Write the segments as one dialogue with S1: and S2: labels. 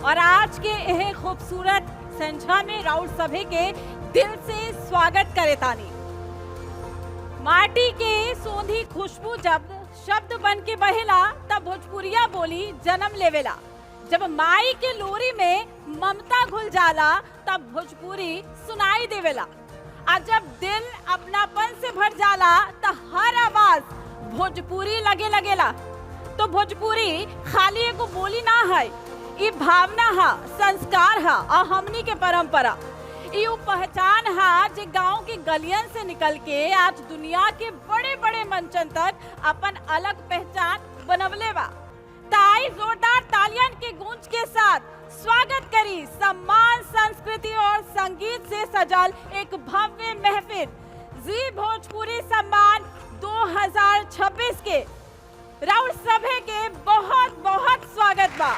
S1: और आज के यह खूबसूरत संझा में राउत सभे के दिल से स्वागत करे तानी। माटी के सोंधी खुशबू जब शब्द बन के बहेला तब भोजपुरिया बोली जन्म लेवेला। जब माई के लोरी में ममता घुल जाला तब भोजपुरी सुनाई देवेला। आज जब दिल अपनापन से भर जाला तो हर आवाज भोजपुरी लगेला। तो भोजपुरी खाली एगो बोली ना है, ये भावना है, संस्कार है और हमनी के परंपरा। ये पहचान है जो गांव की गलियन से निकल के आज दुनिया के बड़े बड़े मंचन तक अपन अलग पहचान बनवले बा। ताई जोरदार तालियन के गूंज के साथ स्वागत करी सम्मान, संस्कृति और संगीत से सजल एक भव्य महफिल जी भोजपुरी सम्मान 2026 के राउत सभे के बहुत बहुत स्वागत बा।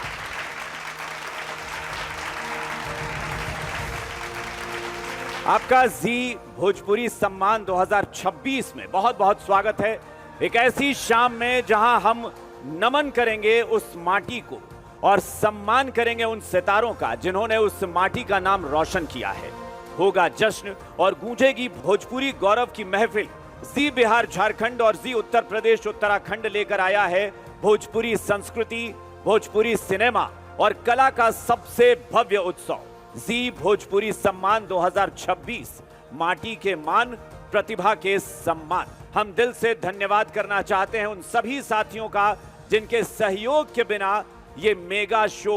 S2: आपका जी भोजपुरी सम्मान 2026 में बहुत बहुत स्वागत है। एक ऐसी शाम में जहां हम नमन करेंगे उस माटी को और सम्मान करेंगे उन सितारों का जिन्होंने उस माटी का नाम रोशन किया है। होगा जश्न और गूंजेगी भोजपुरी गौरव की महफिल। जी बिहार झारखंड और जी उत्तर प्रदेश उत्तराखंड लेकर आया है भोजपुरी संस्कृति, भोजपुरी सिनेमा और कला का सबसे भव्य उत्सव जी भोजपुरी सम्मान 2026। माटी के मान, प्रतिभा के सम्मान। हम दिल से धन्यवाद करना चाहते हैं उन सभी साथियों का जिनके सहयोग के बिना ये मेगा शो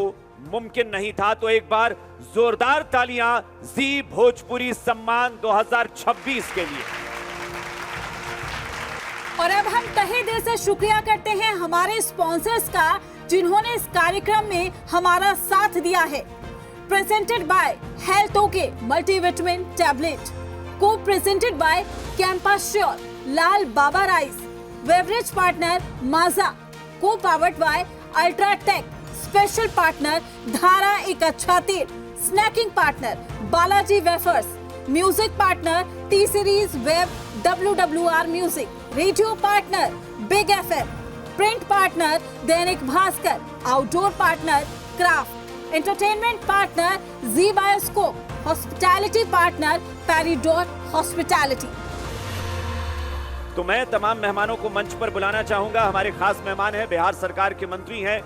S2: मुमकिन नहीं था। तो एक बार जोरदार तालियां जी भोजपुरी सम्मान 2026 के लिए।
S1: और अब हम तहे दिल से शुक्रिया करते हैं हमारे स्पॉन्सर्स का जिन्होंने इस कार्यक्रम में हमारा साथ दिया है। Presented by Health OK multivitamin tablet, copresented by campus sure Lal Baba rice, beverage partner Maaza, copowered by UltraTech, special partner Dhara एक अच्छा तेल, snacking partner Balaji wafers, music partner T series web WWR music, radio partner Big FM, print partner Dainik Bhaskar, outdoor partner craft, entertainment partner Zee bioscope, hospitality partner पैरीडोर hospitality.
S2: तो मैं तमाम मेहमानों को मंच पर बुलाना चाहूंगा। हमारे खास मेहमान हैं, बिहार सरकार के मंत्री हैं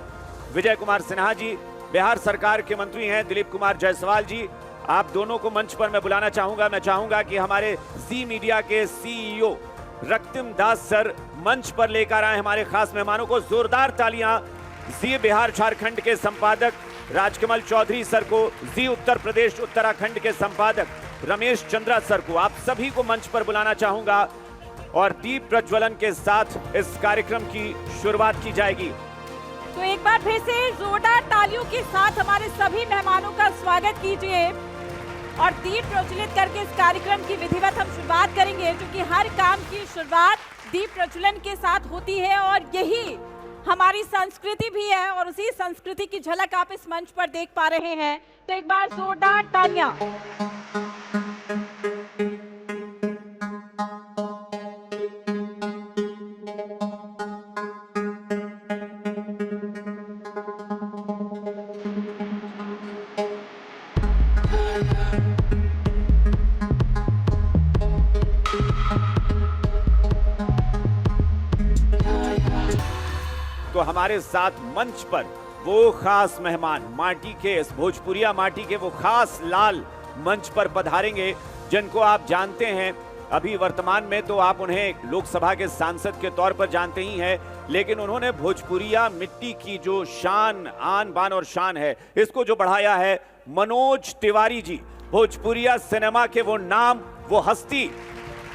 S2: विजय कुमार सिन्हा जी, बिहार सरकार के मंत्री हैं दिलीप कुमार जायसवाल जी। आप दोनों को मंच पर मैं बुलाना चाहूंगा। मैं चाहूंगा कि हमारे जी मीडिया के CEO रक्तिम दास सर मंच पर लेकर आए हमारे खास मेहमानों को। जोरदार तालियां जी बिहार झारखंड के संपादक राजकमल चौधरी सर को, जी उत्तर प्रदेश उत्तराखंड के संपादक रमेश चंद्रा सर को, आप सभी को मंच पर बुलाना चाहूंगा और दीप प्रज्वलन के साथ इस कार्यक्रम की शुरुआत की जाएगी।
S1: तो एक बार फिर से जोरदार तालियों के साथ हमारे सभी मेहमानों का स्वागत कीजिए और दीप प्रज्वलित करके इस कार्यक्रम की विधिवत हम शुरुआत करेंगे, क्योंकि हर काम की शुरुआत दीप प्रज्वलन के साथ होती है और यही हमारी संस्कृति भी है और उसी संस्कृति की झलक आप इस मंच पर देख पा रहे हैं। तो एक बार जोरदार तालियां।
S2: तो हमारे साथ मंच पर वो खास मेहमान, माटी के इस भोजपुरिया माटी के वो खास लाल मंच पर पधारेंगे जिनको आप जानते हैं। अभी वर्तमान में तो आप उन्हें लोकसभा के सांसद के तौर पर जानते ही हैं, लेकिन उन्होंने भोजपुरिया मिट्टी की जो शान, आन बान और शान है, इसको जो बढ़ाया है मनोज तिवारी जी। भोजपुरिया सिनेमा के वो नाम, वो हस्ती,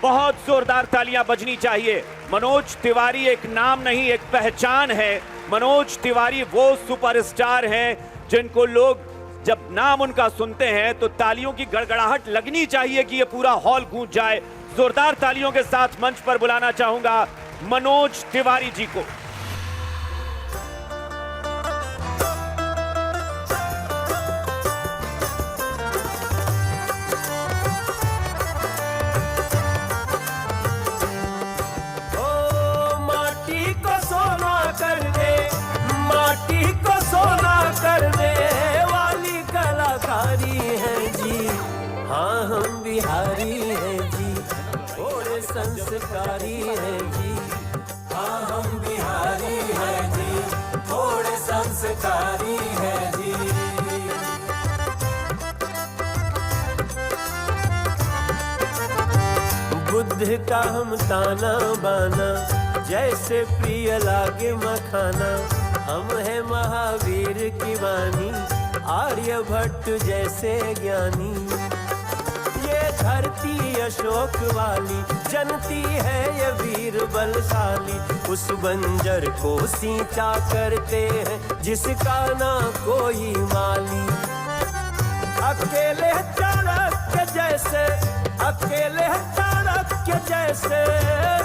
S2: बहुत जोरदार तालियां बजनी चाहिए। मनोज तिवारी एक नाम नहीं, एक पहचान है। मनोज तिवारी वो सुपरस्टार हैं जिनको लोग जब नाम उनका सुनते हैं तो तालियों की गड़गड़ाहट लगनी चाहिए कि ये पूरा हॉल गूंज जाए। जोरदार तालियों के साथ मंच पर बुलाना चाहूंगा मनोज तिवारी जी को।
S3: कर दे, माटी को सोना कर दे, हम बिहारी हैं जी, थोड़े संस्कारी हैं जी। हाँ हम बिहारी हैं जी, थोड़े संस्कारी हैं जी। बुद्ध का हम ताना बाना, जैसे प्रिय लागे मखाना। हम है महावीर की वाणी, आर्यभट्ट जैसे ज्ञानी। ये धरती अशोक वाली, जनती है ये वीर बलशाली। उस बंजर को सींचा करते हैं, जिसका ना कोई माली। अकेले चाणक्य जैसे, अकेले चाणक्य जैसे,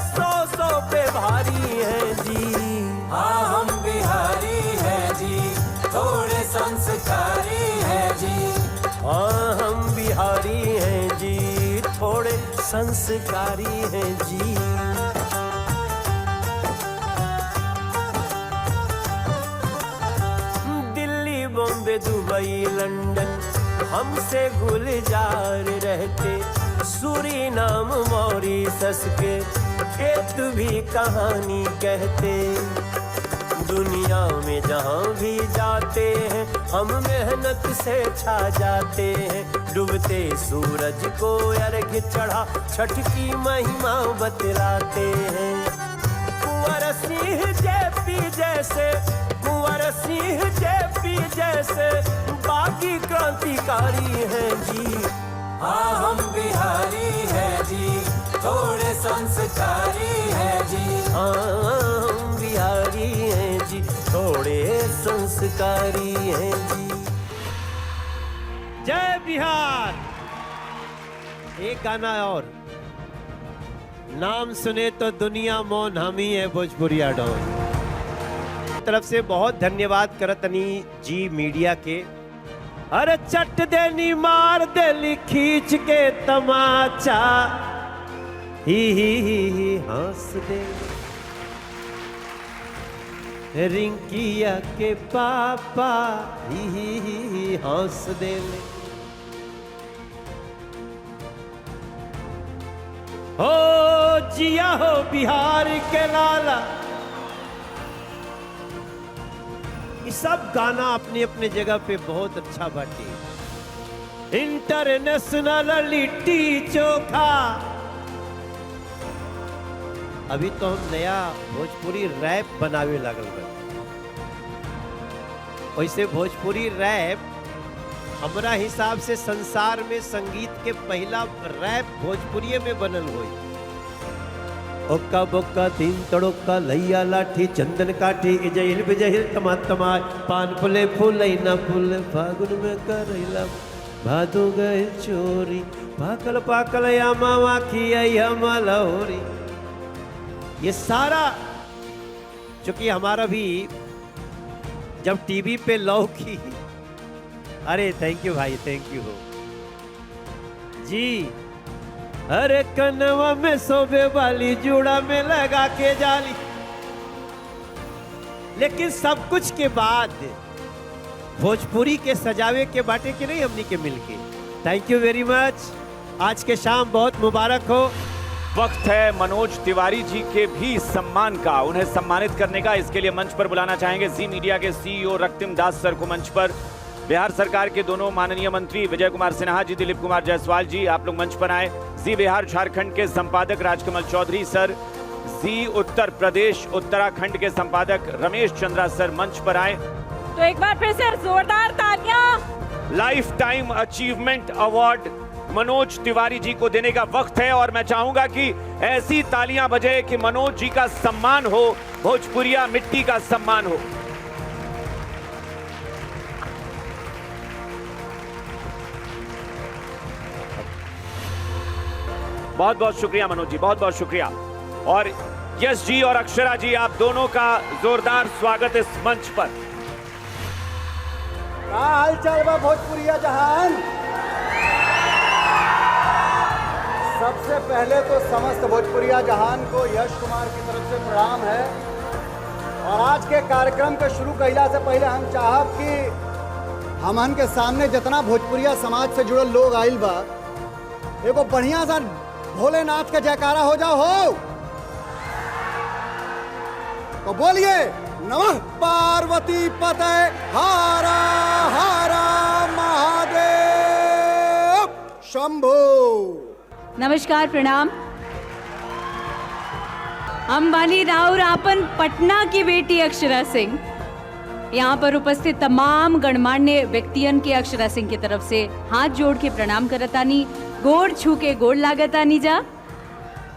S3: सौ सौ पे भारी है जी। हाँ हम बिहारी हैं जी, थोड़े संस्कारी हैं जी। हाँ हम बिहारी हैं जी, थोड़े संस्कारी हैं जी। दिल्ली बॉम्बे दुबई लंदन हमसे गुलजार रहते। सूरीनाम मॉरिशस के खेत भी कहानी कहते। दुनिया में जहाँ भी जाते हैं, हम मेहनत से छा जाते हैं। डूबते सूरज को अर्घ्य चढ़ा, छठ की महिमा बतलाते हैं। कुंवर सिंह जेपी जैसे, कुंवर सिंह जेपी जैसे, बागी क्रांतिकारी हैं जी। हाँ हम बिहारी हैं जी, थोड़े संस्कारी हैं जी। हाँ हम बिहारी हैं जी, थोड़े संस्कारी हैं जी।
S4: जय बिहार। एक गाना और, नाम सुने तो दुनिया मौन, हम ही है भोजपुरिया डॉन। तरफ से बहुत धन्यवाद करतनी जी मीडिया के। अरे चट देनी मार देली खींच के तमाचा, ही हंस दे। रिंकिया के पापा ही हंस दे। हो जिया हो बिहार के लाला। ये सब गाना अपने अपने जगह पे बहुत अच्छा बाटे। इंटरनेशनल लिट्टी चोखा। अभी तो हम नया भोजपुरी रैप बनावे लागल बा। वैसे भोजपुरी रैप हमरा हिसाब से संसार में संगीत के पहला रैप भोजपुरी में बनल हुई। ओक्का बोक्का तीन तड़ोक्का लैया लाठी चंदन काठी इजहिल बिजहिल तमा तमा पान फुले फूलैना फूल फागुन में करैला भादो गए चोरी पाकल पाकल या मामा खिया मलहोरी। ये सारा चूंकि हमारा भी जब टीवी पे लौकी, अरे थैंक यू भाई, थैंक यू हो जी। अरे कनवा में सोबे वाली जूड़ा में लगा के जाली। लेकिन सब कुछ के बाद भोजपुरी के सजावे के बाटे के नहीं हमनी के मिलके। Thank you very much. आज के शाम बहुत मुबारक हो।
S2: वक्त है मनोज तिवारी जी के भी सम्मान का, उन्हें सम्मानित करने का। इसके लिए मंच पर बुलाना चाहेंगे जी मीडिया के सीईओ रक्तिम दास सर को मंच पर। बिहार सरकार के दोनों माननीय मंत्री विजय कुमार सिन्हा जी, दिलीप कुमार जायसवाल जी, आप लोग मंच पर आए। जी बिहार झारखंड के संपादक राजकमल चौधरी सर, जी उत्तर प्रदेश उत्तराखंड के संपादक रमेश चंद्रा सर मंच पर आए।
S1: तो एक बार फिर से जोरदार तालियां।
S2: Lifetime achievement award Manoj Tiwari ji को देने का वक्त है और मैं चाहूंगा कि ऐसी तालियां बजे कि मनोज जी का सम्मान हो, भोजपुरिया मिट्टी का सम्मान हो। बहुत बहुत शुक्रिया मनोज जी, बहुत बहुत शुक्रिया। और यश जी और अक्षरा जी, आप दोनों का जोरदार स्वागत इस मंच पर।
S5: क्या हाल चाल बा भोजपुरिया जहान। सबसे पहले तो समस्त भोजपुरिया जहान को यश कुमार की तरफ से प्रणाम है। और आज के कार्यक्रम के शुरू कइला से पहले हम चाहब कि हमन के सामने जितना भोजपुरिया समाज से जुड़ल लोग आइल बा एगो बढ़िया सा भोलेनाथ का जयकारा हो जाओ हो तो बोलिए नमः पार्वती पते हारा हारा महादेव शंभो।
S6: नमस्कार, प्रणाम। हम बानी राउर आपन पटना की बेटी अक्षरा सिंह। यहाँ पर उपस्थित तमाम गणमान्य व्यक्तियन के अक्षरा सिंह की तरफ से हाथ जोड़ के प्रणाम करतानी, गोड़ छू के गोड़ लागतानी जा।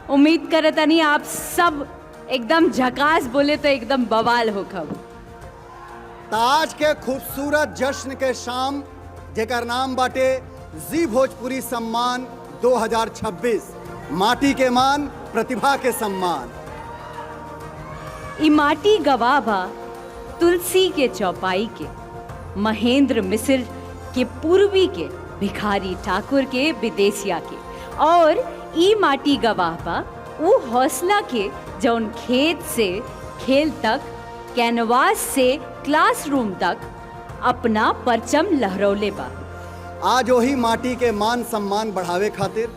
S6: उम्मीद करतानी आप सब एकदम झकास बोले तो एकदम बवाल हो खब।
S5: ताज के खूबसूरत जश्न के शाम जेकर नाम बाटे जी भोजपुरी सम्मान 2026, माटी के मान प्रतिभा के सम्मान।
S6: ई माटी गवाह बा तुलसी के चौपाई के, महेंद्र मिश्र के पूर्वी के, भिखारी ठाकुर के विदेशिया के, और ई माटी गवाह बा ऊ हौसला के जौन खेत से खेल तक, कैनवास से क्लासरूम तक अपना परचम लहरौले बा।
S5: आज वही माटी के मान सम्मान बढ़ावे खातिर,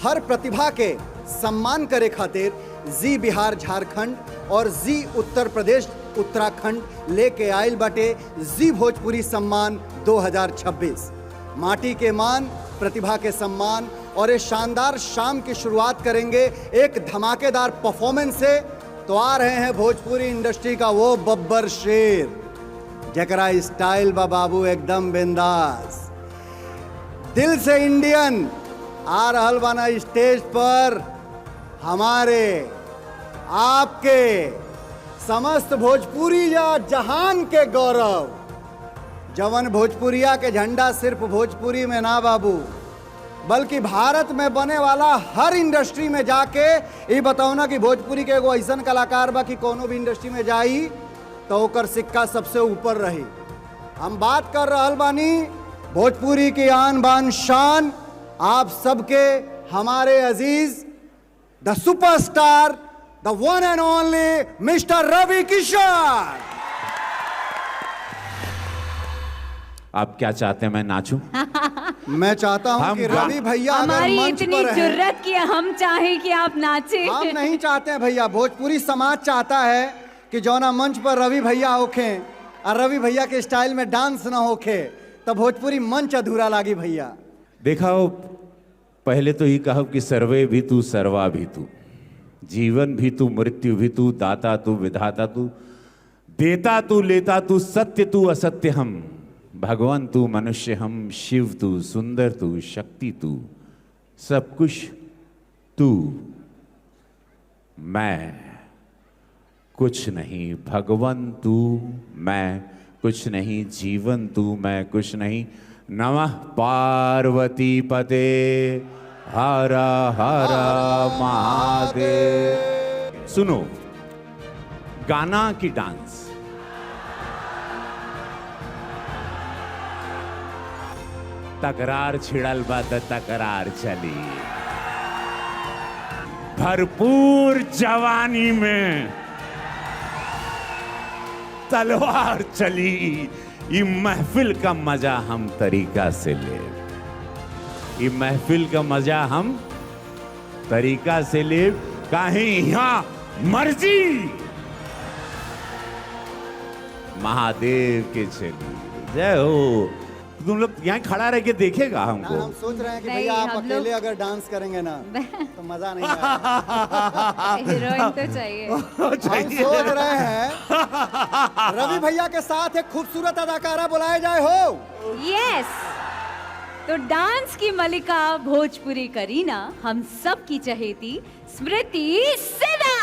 S5: हर प्रतिभा के सम्मान करे खातिर जी बिहार झारखंड और जी उत्तर प्रदेश उत्तराखंड लेके आयल बाटे जी भोजपुरी सम्मान 2026। माटी के मान प्रतिभा के सम्मान और इस शानदार शाम की शुरुआत करेंगे एक धमाकेदार परफॉर्मेंस से। तो आ रहे हैं भोजपुरी इंडस्ट्री का वो बब्बर शेर जकरा स्टाइल बा बाबू एकदम बिंदास, दिल से इंडियन। आ रहल बाना स्टेज पर हमारे आपके समस्त भोजपुरी या जहान के गौरव, जवन भोजपुरिया के झंडा सिर्फ भोजपुरी में ना बाबू बल्कि भारत में बने वाला हर इंडस्ट्री में जाके ये बताओ ना कि भोजपुरी के एगो ऐसन कलाकार बा कि कोनो भी इंडस्ट्री में जाई तो ओकर सिक्का सबसे ऊपर रही। हम बात कर रहल बानी भोजपुरी की आन बान शान, आप सबके हमारे अजीज the superstar the one and only mister Ravi Kishan.
S2: आप क्या चाहते हैं मैं नाचूं?
S5: मैं चाहता हूं कि रवि भैया अगर
S6: हमारी
S5: मंच
S6: इतनी
S5: पर हैं,
S6: जुर्रत कि हम चाहें कि आप नाचें।
S5: हम नहीं चाहते हैं भैया, भोजपुरी समाज चाहता है कि जौना मंच पर रवि भैया होखे और रवि भैया के स्टाइल में डांस ना होखे तो भोजपुरी मंच अधूरा लागी भैया।
S2: देखा हो, पहले तो ही कहो कि सर्वे भी तू सर्वा भी तू, जीवन भी तू मृत्यु भी तू, दाता तू विधाता तू, देता तू लेता तू, सत्य तू असत्य हम, भगवान तू मनुष्य हम, शिव तू सुंदर तू, शक्ति तू, सब कुछ तू, मैं कुछ नहीं, भगवान तू मैं कुछ नहीं, जीवन तू मैं कुछ नहीं, नमः पार्वती पते हर हर महादेव। सुनो गाना की डांस, तकरार छिड़ल बा त तकरार चली, भरपूर जवानी में तलवार चली, ये महफिल का मजा हम तरीका से ले, ये महफिल का मजा हम तरीका से ले, काहे यहाँ मर्जी महादेव के चली। जय हो। तुम लोग यहाँ खड़ा रह के देखेगा हमको?
S5: हम सोच रहे हैं कि
S6: नहीं,
S5: भैया आप
S6: हम
S5: अकेले
S6: लोग-
S5: अगर डांस करेंगे ना तो मजा नहीं आएगा।
S6: हीरोइन तो चाहिए।
S5: हम सोच रहे हैं रवि भैया के साथ एक खूबसूरत अदाकारा बुलाए जाए हो।
S6: यस, तो डांस की मलिका भोजपुरी करीना, हम सब की चहेती स्मृति सिन्हा।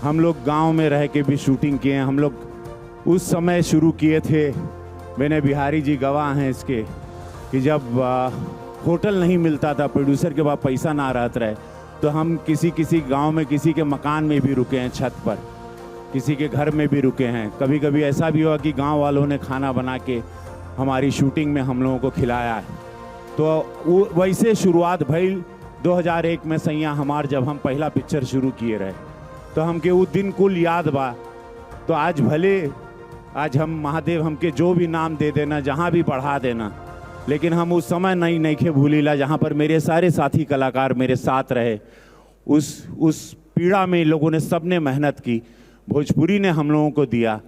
S7: हम लोग गांव में रह के भी शूटिंग किए हैं। हम लोग उस समय शुरू किए थे, मैंने बिहारी जी गवाह हैं इसके, कि जब होटल नहीं मिलता था, प्रोड्यूसर के पास पैसा ना रहता रहे, तो हम किसी गांव में किसी के मकान में भी रुके हैं, छत पर किसी के घर में भी रुके हैं। कभी कभी ऐसा भी हुआ कि गांव वालों ने खाना बना के हमारी शूटिंग में हम लोगों को खिलाया है। तो वैसे शुरुआत भई 2001 में सैया हमार, जब हम पहला पिक्चर शुरू किए रहे, तो हमके वो दिन कुल याद बा। तो आज भले आज हम महादेव हमके जो भी नाम दे देना, जहाँ भी बढ़ा देना, लेकिन हम उस समय नहीं खे भूलीला जहाँ पर मेरे सारे साथी कलाकार मेरे साथ रहे। उस पीड़ा में लोगों ने सबने मेहनत की, भोजपुरी ने हम लोगों को दिया।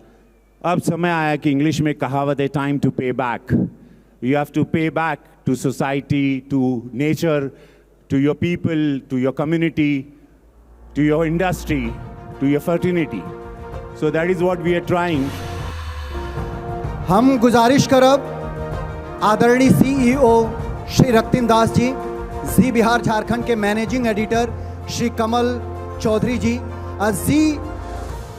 S7: अब समय आया कि इंग्लिश में कहावत है, time to pay back. You have to pay back to society, to nature, to your people, to your community, to your industry, to your fraternity. So that is what we are trying.
S5: हम गुजारिश करब आदरणीय CEO Shri Ratin Das ji, Zee Bihar Jharkhand के managing editor Shri Kamal Chaudhary ji, Zee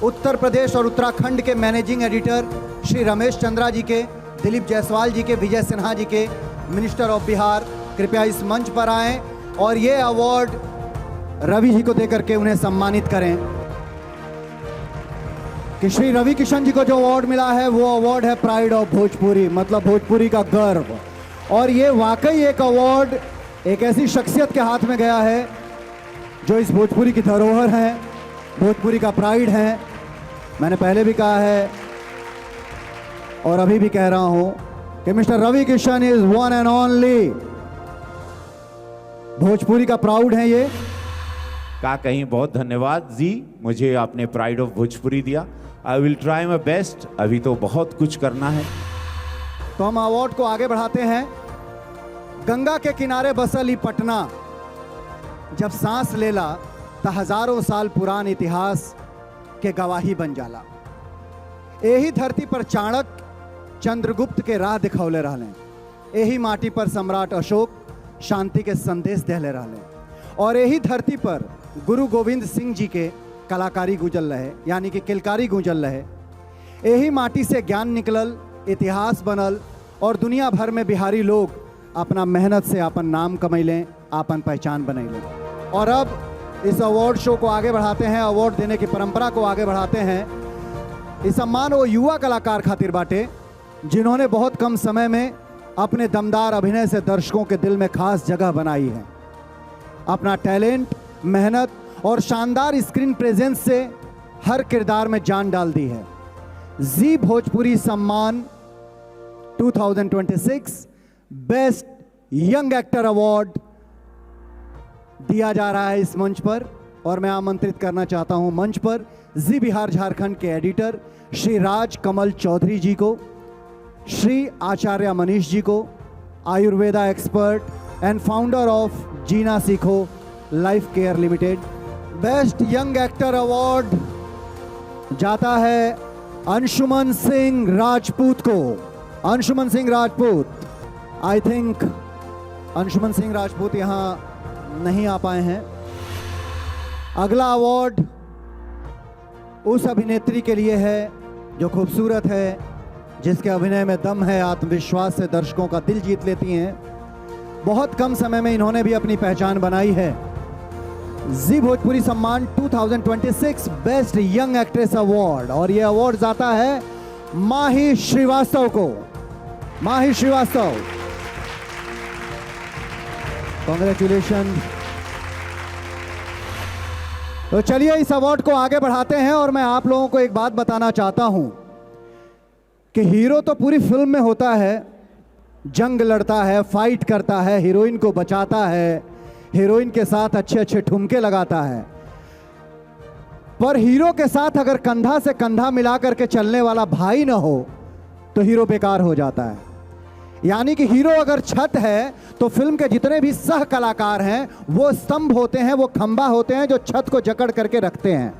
S5: Uttar Pradesh और उत्तराखंड के managing editor Shri Ramesh Chandra ji के, दिलीप जायसवाल जी के, विजय सिन्हा जी के, मिनिस्टर ऑफ बिहार, कृपया इस मंच पर आएं और ये अवार्ड रवि जी को देकर के उन्हें सम्मानित करें। कि श्री रवि किशन जी को जो अवार्ड मिला है वो अवार्ड है प्राइड ऑफ भोजपुरी, मतलब भोजपुरी का गर्व। और ये वाकई एक अवार्ड एक ऐसी शख्सियत के हाथ में गया है जो इस भोजपुरी की धरोहर है, भोजपुरी का प्राइड है। मैंने पहले भी कहा है और अभी भी कह रहा हूं कि mister Ravi Kishan is one and only Bhojpuri का प्राउड है ये।
S7: का कहीं बहुत धन्यवाद जी, मुझे आपने प्राइड ऑफ भोजपुरी दिया। I will try my best. अभी तो बहुत कुछ करना है।
S5: तो हम अवार्ड को आगे बढ़ाते हैं। गंगा के किनारे बसल ई पटना, जब सांस लेला तो हजारों साल पुरान इतिहास के गवाही बन जाला। यही धरती पर चाणक्य चंद्रगुप्त के राह दिखौले रहले, यही माटी पर सम्राट अशोक शांति के संदेश देले रहले, और यही धरती पर गुरु गोविंद सिंह जी के कलाकारी गुजल रहे, यानी कि किलकारी गुजल रहे। यही माटी से ज्ञान निकलल, इतिहास बनल, और दुनिया भर में बिहारी लोग अपना मेहनत से अपन नाम कमैलें, अपन पहचान बनैलें। और अब इस अवार्ड शो को आगे बढ़ाते हैं, अवार्ड देने की परंपरा को आगे बढ़ाते हैं। इस सम्मान वो युवा कलाकार खातिर बाटे जिन्होंने बहुत कम समय में अपने दमदार अभिनय से दर्शकों के दिल में खास जगह बनाई है। अपना टैलेंट, मेहनत और शानदार स्क्रीन प्रेजेंस से हर किरदार में जान डाल दी है। जी भोजपुरी सम्मान 2026 बेस्ट यंग एक्टर अवार्ड दिया जा रहा है इस मंच पर, और मैं आमंत्रित करना चाहता हूं मंच पर जी बिहार झारखंड के एडिटर श्री राज कमल चौधरी जी को, श्री आचार्य मनीष जी को, Ayurveda expert and founder of Jeena Sikho life care limited. Best young actor award जाता है अंशुमन सिंह राजपूत को। अंशुमन सिंह राजपूत, आई थिंक अंशुमन सिंह राजपूत यहाँ नहीं आ पाए हैं। अगला अवार्ड उस अभिनेत्री के लिए है जो खूबसूरत है, जिसके अभिनय में दम है, आत्मविश्वास से दर्शकों का दिल जीत लेती हैं। बहुत कम समय में इन्होंने भी अपनी पहचान बनाई है। जी भोजपुरी सम्मान 2026 बेस्ट यंग एक्ट्रेस अवार्ड, और ये अवार्ड जाता है माही श्रीवास्तव को। माही श्रीवास्तव, कांग्रेचुलेशन। तो चलिए इस अवार्ड को आगे बढ़ाते हैं, और मैं आप लोगों को एक बात बताना चाहता हूं कि हीरो तो पूरी फिल्म में होता है, जंग लड़ता है, फाइट करता है, हीरोइन को बचाता है, हीरोइन के साथ अच्छे अच्छे ठुमके लगाता है, पर हीरो के साथ अगर कंधा से कंधा मिलाकर के चलने वाला भाई ना हो तो हीरो बेकार हो जाता है। यानी कि हीरो अगर छत है तो फिल्म के जितने भी सह कलाकार हैं वो स्तंभ होते हैं, वो खंभा होते हैं जो छत को जकड़ करके रखते हैं।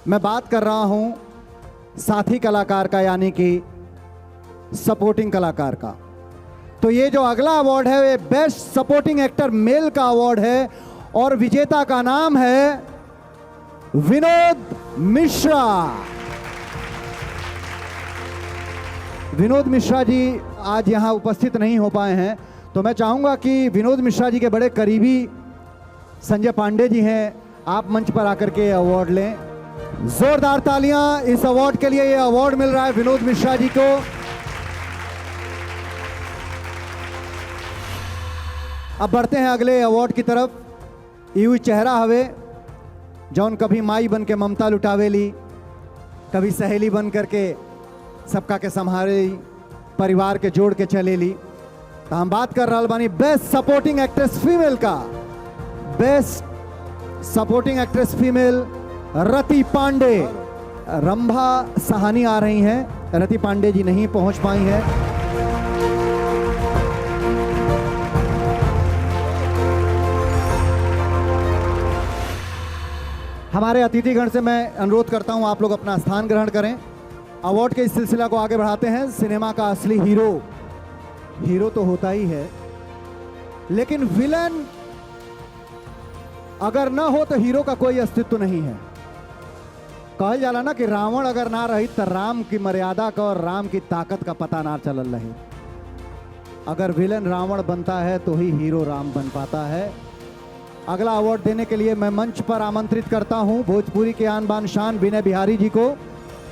S5: मैं बात कर रहा हूं साथी कलाकार का, यानी कि सपोर्टिंग कलाकार का। तो ये जो अगला अवार्ड है ये बेस्ट सपोर्टिंग एक्टर मेल का अवार्ड है, और विजेता का नाम है विनोद मिश्रा। विनोद मिश्रा जी आज यहां उपस्थित नहीं हो पाए हैं, तो मैं चाहूंगा कि विनोद मिश्रा जी के बड़े करीबी संजय पांडे जी हैं, आप मंच पर आकर के अवार्ड लें। जोरदार तालियां इस अवार्ड के लिए। ये अवार्ड मिल रहा है विनोद मिश्रा जी को। अब बढ़ते हैं अगले अवार्ड की तरफ। यू चेहरा हवे जौन कभी माई बन के ममता लुटावेली, कभी सहेली बन करके सबका के संभाले, परिवार के जोड़ के चलेली। तो हम बात कर रहा बानी बेस्ट सपोर्टिंग एक्ट्रेस फीमेल का। बेस्ट सपोर्टिंग एक्ट्रेस फीमेल रति पांडे। रंभा सहानी आ रही हैं, रति पांडे जी नहीं पहुंच पाई हैं। हमारे अतिथिगण से मैं अनुरोध करता हूं आप लोग अपना स्थान ग्रहण करें। अवार्ड के इस सिलसिला को आगे बढ़ाते हैं। सिनेमा का असली हीरो तो होता ही है, लेकिन विलन अगर ना हो तो हीरो का कोई अस्तित्व नहीं है। कहल जाला ना कि रावण अगर ना रही तो राम की मर्यादा का और राम की ताकत का पता ना चलल रहे। अगर विलन रावण बनता है तो ही हीरो राम बन पाता है। अगला अवार्ड देने के लिए मैं मंच पर आमंत्रित करता हूं भोजपुरी के आन बान शान विनय बिहारी जी को।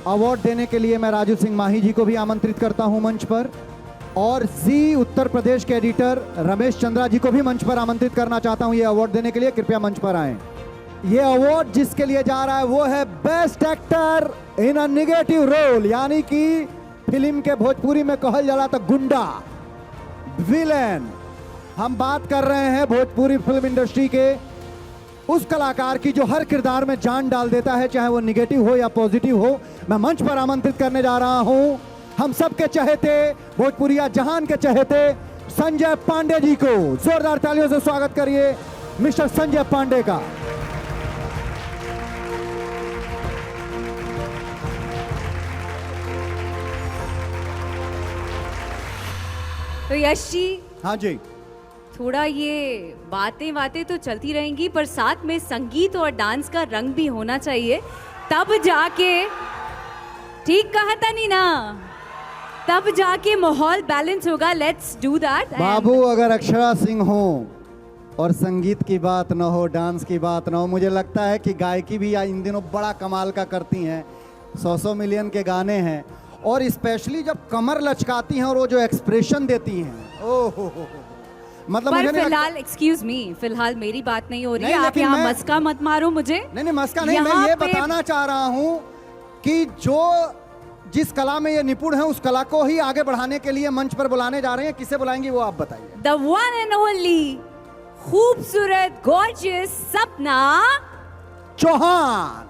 S5: अवार्ड देने के लिए मैं राजू सिंह माही जी को भी आमंत्रित करता हूं मंच पर, और जी उत्तर प्रदेश के एडिटर रमेश चंद्रा जी को भी मंच पर आमंत्रित करना चाहता हूं ये अवार्ड देने के लिए। कृपया मंच पर आएं। ये अवार्ड जिसके लिए जा रहा है वो है best actor in a negative role, यानी कि फिल्म के भोजपुरी में कहल जाला तो गुंडा, विलेन। हम बात कर रहे हैं भोजपुरी फिल्म इंडस्ट्री के उस कलाकार की जो हर किरदार में जान डाल देता है, चाहे वो निगेटिव हो या पॉजिटिव हो। मैं मंच पर आमंत्रित करने जा रहा हूं हम सबके चहेते, भोजपुरिया जहान के चहेते संजय पांडे जी को। जोरदार तालियों से स्वागत करिए मिस्टर संजय पांडे का।
S6: तो यश जी,
S5: हाँ जी,
S6: थोड़ा ये बातें तो चलती रहेंगी, पर साथ में संगीत और डांस का रंग भी होना चाहिए, तब जाके, ठीक कहा था नी ना, तब जाके माहौल बैलेंस होगा। Let's do that.
S5: बाबू अगर अक्षरा सिंह हो और संगीत की बात ना हो, डांस की बात ना हो, मुझे लगता है कि गायकी भी इन दिनों बड़ा कमाल का करती हैं। 100 मिलियन के गाने हैं, और स्पेशली जब कमर लचकाती हैं और वो जो एक्सप्रेशन देती हैं, ओहो मतलब
S6: पर
S5: मुझे
S6: फिलहाल एक्सक्यूज मी, फिलहाल मेरी बात नहीं हो रही है।
S5: नहीं,
S6: आप
S5: लेकिन
S6: यहाँ
S5: मैं-
S6: मस्का मत मारो मुझे।
S5: नहीं मस्का नहीं, मैं ये बताना चाह रहा हूं कि जो जिस कला में ये निपुण है उस कला को ही आगे बढ़ाने के लिए मंच पर बुलाने जा रहे हैं। किसे बुलाएंगे वो आप बताइए।
S6: द वन एंड ओनली खूबसूरत गॉर्जियस सपना
S5: चौहान।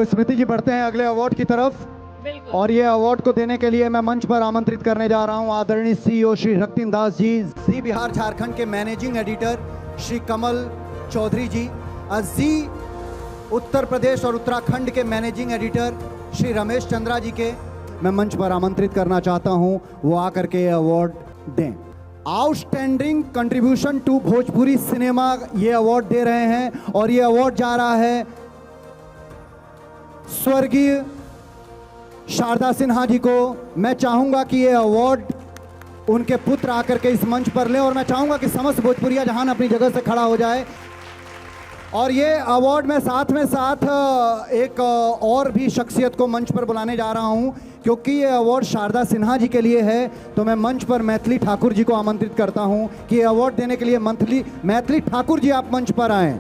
S5: स्मृति जी बढ़ते हैं अगले अवार्ड की तरफ।
S1: बिल्कुल।
S5: और ये अवार्ड को देने के लिए मैं मंच पर आमंत्रित करने जा रहा हूं आदरणीय सीईओ श्री रतिन दास जी, जी बिहार झारखंड के मैनेजिंग एडिटर श्री कमल चौधरी जी, जी उत्तर प्रदेश और उत्तराखंड के मैनेजिंग एडिटर श्री रमेश चंद्रा जी के मैं मंच पर आमंत्रित करना चाहता हूं, वो आकर के अवार्ड दें। Outstanding contribution to Bhojpuri cinema ये अवार्ड दे रहे हैं और ये अवार्ड जा रहा है स्वर्गीय शारदा सिन्हा जी को। मैं चाहूंगा कि ये अवार्ड उनके पुत्र आकर के इस मंच पर लें और मैं चाहूंगा कि समस्त भोजपुरिया जहान अपनी जगह से खड़ा हो जाए। और ये अवार्ड मैं साथ में साथ एक और भी शख्सियत को मंच पर बुलाने जा रहा हूं, क्योंकि ये अवार्ड शारदा सिन्हा जी के लिए है। तो मैं मंच पर मैथिली ठाकुर जी को आमंत्रित करता हूं कि अवार्ड देने के लिए मैथिली ठाकुर जी आप मंच पर आएं।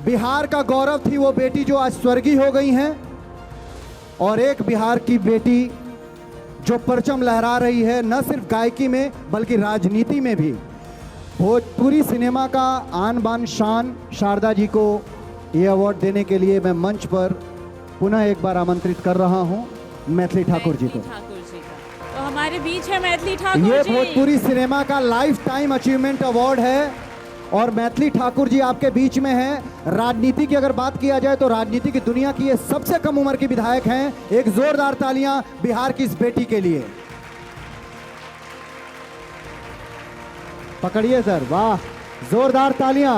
S5: बिहार का गौरव थी वो बेटी जो आज स्वर्गीय हो गई हैं, और एक बिहार की बेटी जो परचम लहरा रही है न सिर्फ गायकी में बल्कि राजनीति में भी। भोजपुरी सिनेमा का आन बान शान शारदा जी को ये अवार्ड देने के लिए मैं मंच पर पुनः एक बार आमंत्रित कर रहा हूं मैथिली ठाकुर जी को।
S1: तो हमारे बीच है मैथिली ठाकुर
S5: ये
S1: जी।
S5: भोजपुरी सिनेमा का लाइफ टाइम अचीवमेंट अवार्ड है और मैथिली ठाकुर जी आपके बीच में हैं। राजनीति की अगर बात किया जाए तो राजनीति की दुनिया की ये सबसे कम उम्र की विधायक हैं। एक जोरदार तालियां बिहार की इस बेटी के लिए। पकड़िए सर, वाह, जोरदार तालियां।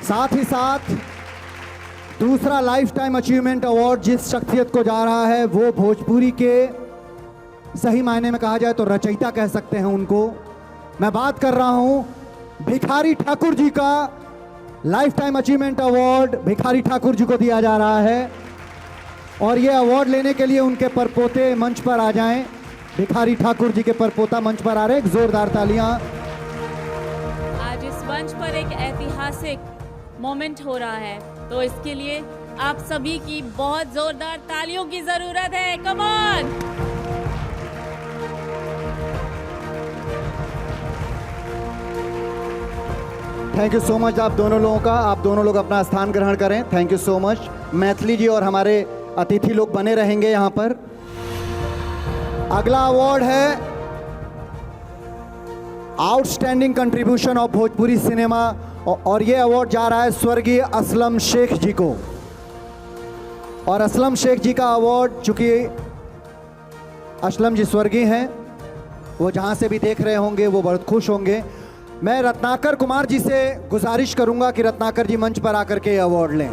S5: साथ ही साथ दूसरा लाइफ टाइम अचीवमेंट अवार्ड जिस शख्सियत को जा रहा है वो भोजपुरी के सही मायने में कहा जाए तो रचयिता कह सकते हैं उनको। मैं बात कर रहा हूं भिखारी ठाकुर जी का। Life time achievement award Bhikhari Thakur ji को दिया जा रहा है और ये अवार्ड लेने के लिए उनके परपोते मंच पर आ जाएं। भिखारी ठाकुर जी के परपोता मंच पर आ रहे हैं, जोरदार तालियां।
S1: आज इस मंच पर एक ऐतिहासिक मोमेंट हो रहा है, तो इसके लिए आप सभी की बहुत जोरदार तालियों की जरूरत है। Come on.
S5: Thank you so much आप दोनों लोगों का। आप दोनों लोग अपना स्थान ग्रहण करें। Thank you so much. Maithili ji और हमारे अतिथि लोग बने रहेंगे यहाँ पर। अगला अवार्ड है outstanding contribution of Bhojpuri cinema और ये अवार्ड जा रहा है स्वर्गीय असलम शेख जी को। और असलम शेख जी का अवार्ड, चूंकि असलम जी स्वर्गीय हैं, वो जहाँ से भी देख रहे होंगे वो बहुत खुश होंगे। मैं रत्नाकर कुमार जी से गुजारिश करूंगा कि रत्नाकर जी मंच पर आकर के अवार्ड लें।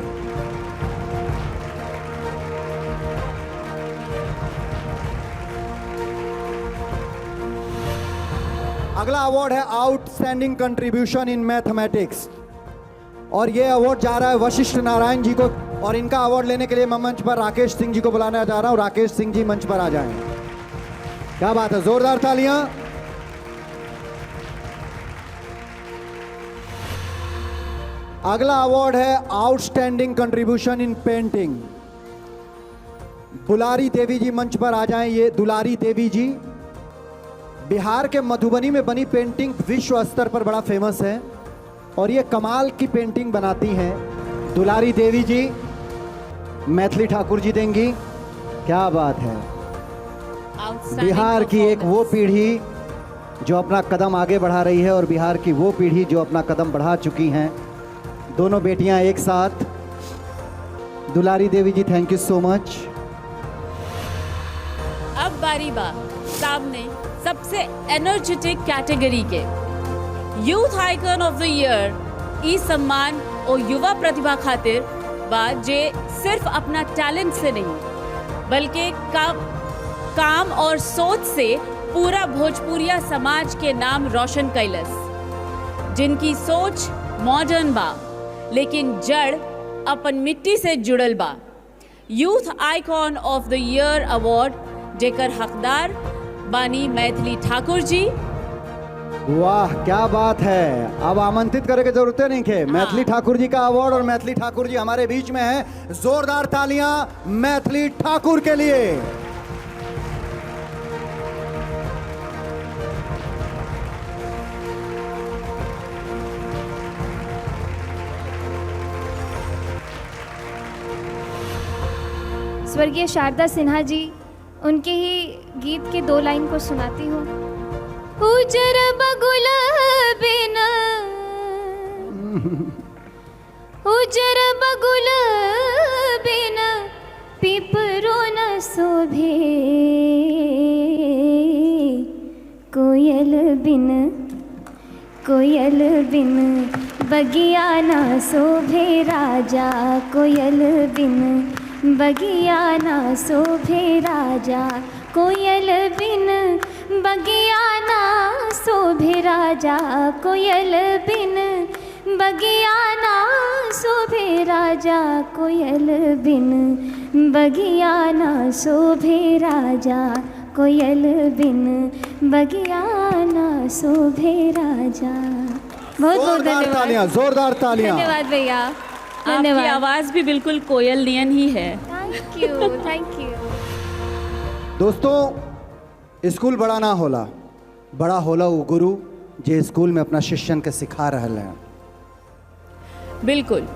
S5: अगला अवार्ड है आउटस्टैंडिंग कंट्रीब्यूशन इन मैथमेटिक्स और ये अवार्ड जा रहा है वशिष्ठ नारायण जी को। और इनका अवार्ड लेने के लिए मैं मंच पर राकेश सिंह जी को बुलाना चाह रहा हूं। राकेश सिंह जी मंच पर आ जाएं। क्या बात है, जोरदार तालियां। अगला अवार्ड है आउटस्टैंडिंग कंट्रीब्यूशन इन पेंटिंग। दुलारी देवी जी मंच पर आ जाएं। ये दुलारी देवी जी बिहार के मधुबनी में बनी पेंटिंग विश्व स्तर पर बड़ा फेमस है और ये कमाल की पेंटिंग बनाती हैं। दुलारी देवी जी मैथिली ठाकुर जी देंगी। क्या बात है। बिहार की एक वो पीढ़ी जो अपना कदम आगे बढ़ा रही है और बिहार की वो पीढ़ी जो अपना कदम बढ़ा चुकी हैं। दोनों बेटियां एक साथ। Dulari Devi ji thank you so much.
S1: अब बारी सामने सबसे एनर्जेटिक कैटेगरी के youth icon of the year ई सम्मान और युवा प्रतिभा खातिर बात जे सिर्फ अपना टैलेंट से नहीं बल्कि काम और सोच से पूरा भोजपुरिया समाज के नाम रोशन कैलस, जिनकी सोच मॉडर्न बा लेकिन जड़ अपन मिट्टी से जुड़ल बा। Youth icon of the year award जेकर हकदार बानी मैथिली ठाकुर जी।
S5: वाह क्या बात है। अब आमंत्रित करे की जरूरत नहीं है। मैथिली ठाकुर जी का अवार्ड और मैथिली ठाकुर जी हमारे बीच में है। जोरदार तालियां मैथिली ठाकुर के लिए।
S8: स्वर्गीय शारदा सिन्हा जी, उनके ही गीत के 2 लाइन को सुनाती हूँ। उजर बगुल बिन, उजर बगुल बिन पिपरो न शोभे, कोयल बिन, कोयल बिन बगिया ना शोभे राजा, कोयल बिन बगिया ना शोभे राजा, कोयल बिन बगिया ना शोभे राजा, कोयल बिन बगिया ना शोभे राजा, कोयल बिन बगिया ना शोभे राजा, कोयल बिन बगिया ना शोभे राजा। बहुत बहुत
S5: जोरदार
S8: धन्यवाद।
S5: तालियां, जोरदार तालियां।
S8: धन्यवाद भैया,
S1: आपकी
S8: धन्यवाद।
S1: आवाज भी बिल्कुल कोयल नियन ही है।
S8: Thank you, thank you.
S5: दोस्तों, स्कूल बड़ा ना होला, बड़ा होला वो गुरु जे स्कूल में अपना शिष्यन के सिखा रहल हैं।
S1: बिल्कुल,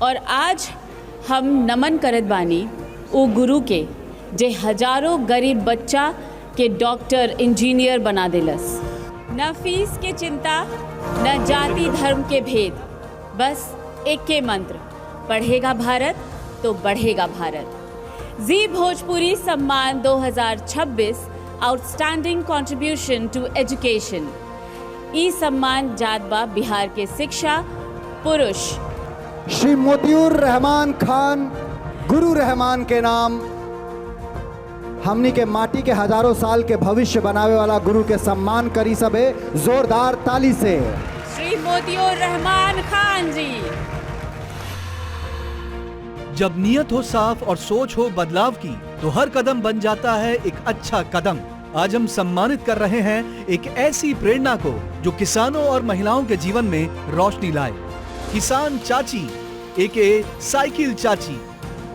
S1: और आज हम नमन करत बानी ओ गुरु के जे हजारों गरीब बच्चा के डॉक्टर इंजीनियर बना देलस। न फीस के चिंता, न जाति धर्म के भेद, बस एक के मंत्र, पढ़ेगा भारत तो बढ़ेगा भारत। जी भोजपुरी सम्मान 2026 आउटस्टैंडिंग कंट्रीब्यूशन टू एजुकेशन। ई सम्मान जात बा बिहार के शिक्षा पुरुष
S5: श्री मोतियुर रहमान खान गुरु रहमान के नाम, हमनी के माटी के हजारों साल के भविष्य बनावे वाला गुरु के सम्मान करी सबे जोरदार ताली से।
S1: श्री मोतियुर रहमान खान जी।
S9: जब नीयत हो साफ और सोच हो बदलाव की, तो हर कदम बन जाता है एक अच्छा कदम। आज हम सम्मानित कर रहे हैं एक ऐसी प्रेरणा को जो किसानों और महिलाओं के जीवन में रोशनी लाए। किसान चाची एके साइकिल चाची,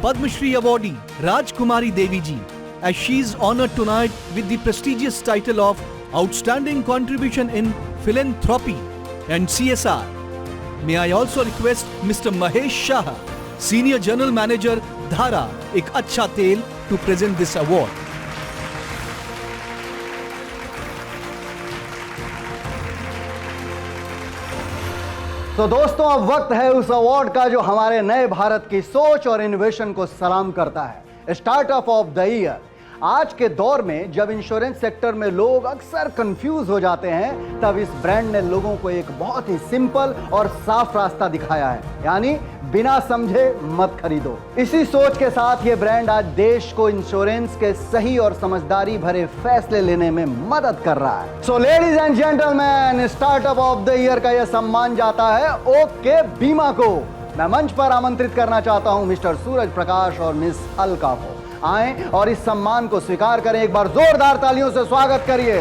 S9: Padmashri awardee Rajkumari Devi ji, as she is honored tonight with the prestigious title of Outstanding Contribution in Philanthropy and CSR. May I also request Mr. Mahesh Shah, Senior General Manager, Dhara, एक अच्छा तेल, to present this award.
S5: तो दोस्तों, अब वक्त है उस award का जो हमारे नए भारत की सोच और इनोवेशन को सलाम करता है, स्टार्टअप ऑफ द ईयर। आज के दौर में जब इंश्योरेंस सेक्टर में लोग अक्सर कंफ्यूज हो जाते हैं, तब इस ब्रांड ने लोगों को एक बहुत ही सिंपल और साफ रास्ता दिखाया है, यानी बिना समझे मत खरीदो। इसी सोच के साथ ये ब्रांड आज देश को इंश्योरेंस के सही और समझदारी भरे फैसले लेने में मदद कर रहा है। So ladies and gentleman, startup of the year का यह सम्मान जाता है ओके बीमा को। मैं मंच पर आमंत्रित करना चाहता हूं मिस्टर सूरज प्रकाश और मिस अलका को। आएं और इस सम्मान को स्वीकार करें। एक बार जोरदार तालियों से स्वागत करिए।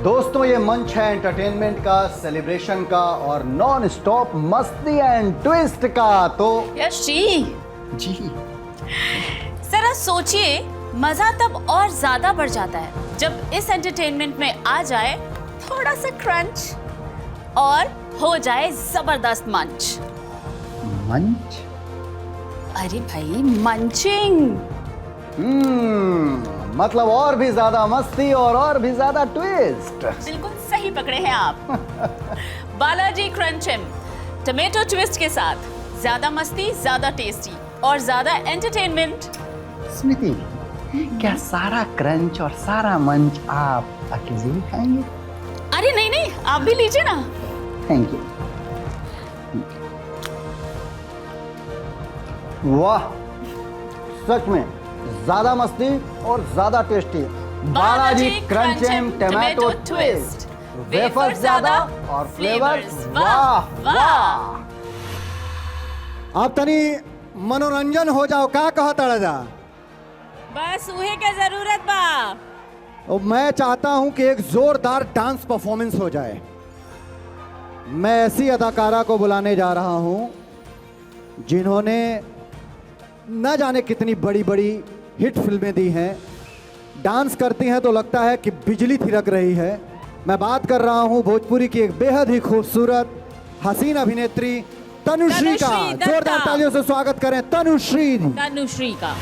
S5: दोस्तों, ये मंच है एंटरटेनमेंट का, सेलिब्रेशन का और नॉन स्टॉप मस्ती एंड ट्विस्ट का। तो
S1: यश जी, जरा सोचिए, मजा तब और ज्यादा बढ़ जाता है जब इस एंटरटेनमेंट में आ जाए थोड़ा सा क्रंच और हो जाए जबरदस्त मंच।
S5: मंच?
S1: अरे भाई, मंचिंग।
S5: मतलब और भी ज्यादा मस्ती और भी ज्यादा ट्विस्ट।
S1: बिल्कुल सही पकड़े हैं आप। बालाजी क्रंचिम टमेटो ट्विस्ट के साथ ज्यादा मस्ती, ज्यादा टेस्टी और ज्यादा एंटरटेनमेंट।
S5: स्मृति, क्या सारा क्रंच और सारा मंच आप अकेले ही खाएंगे?
S1: अरे नहीं नहीं, आप भी लीजिए ना।
S5: Thank you. वाह, सच में ज्यादा मस्ती और ज्यादा tasty. Balaji Crunchem tomato twist, wafers ज्यादा और फ्लेवर्स वाह वाह। आप तनी मनोरंजन हो जाओ, का कहता राजा?
S1: बस उहे के जरूरत बा।
S5: और मैं चाहता हूं कि एक जोरदार डांस परफॉर्मेंस हो जाए। मैं ऐसी अदाकारा को बुलाने जा रहा हूं जिन्होंने न जाने कितनी बड़ी बड़ी हिट फिल्में दी हैं। डांस करती हैं तो लगता है कि बिजली थिरक रही है। मैं बात कर रहा हूं भोजपुरी की एक बेहद ही खूबसूरत हसीन अभिनेत्री तनुश्री का।
S1: तनुश्री दत्ता।
S5: जोरदार तालियों से स्वागत करें तनुश्री।
S1: तनुश्री का।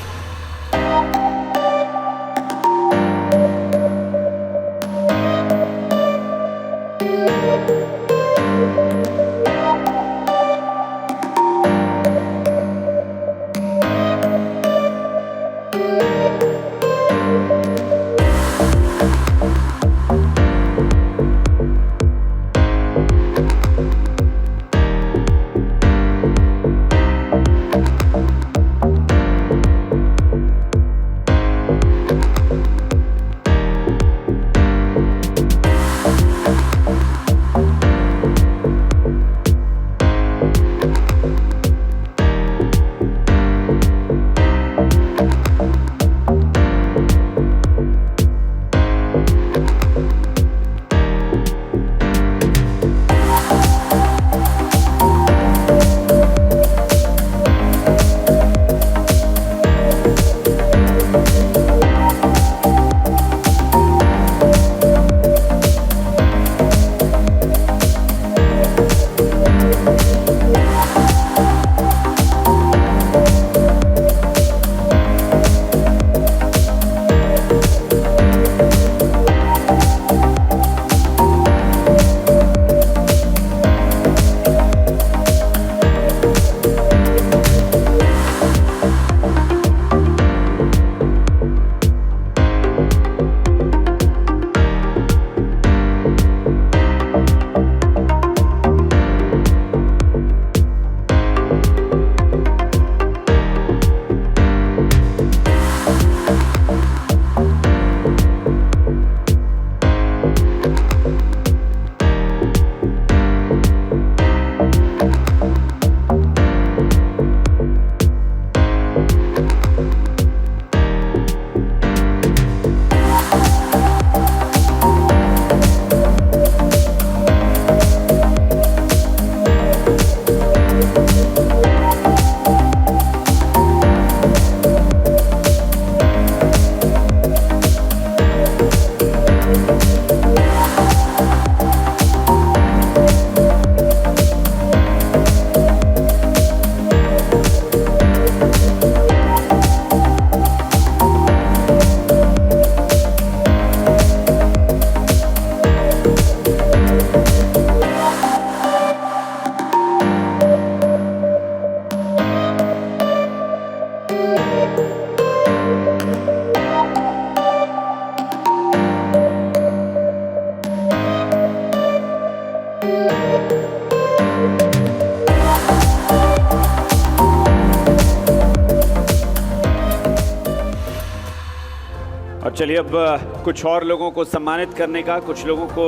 S2: और चलिए अब कुछ और लोगों को सम्मानित करने का, कुछ लोगों को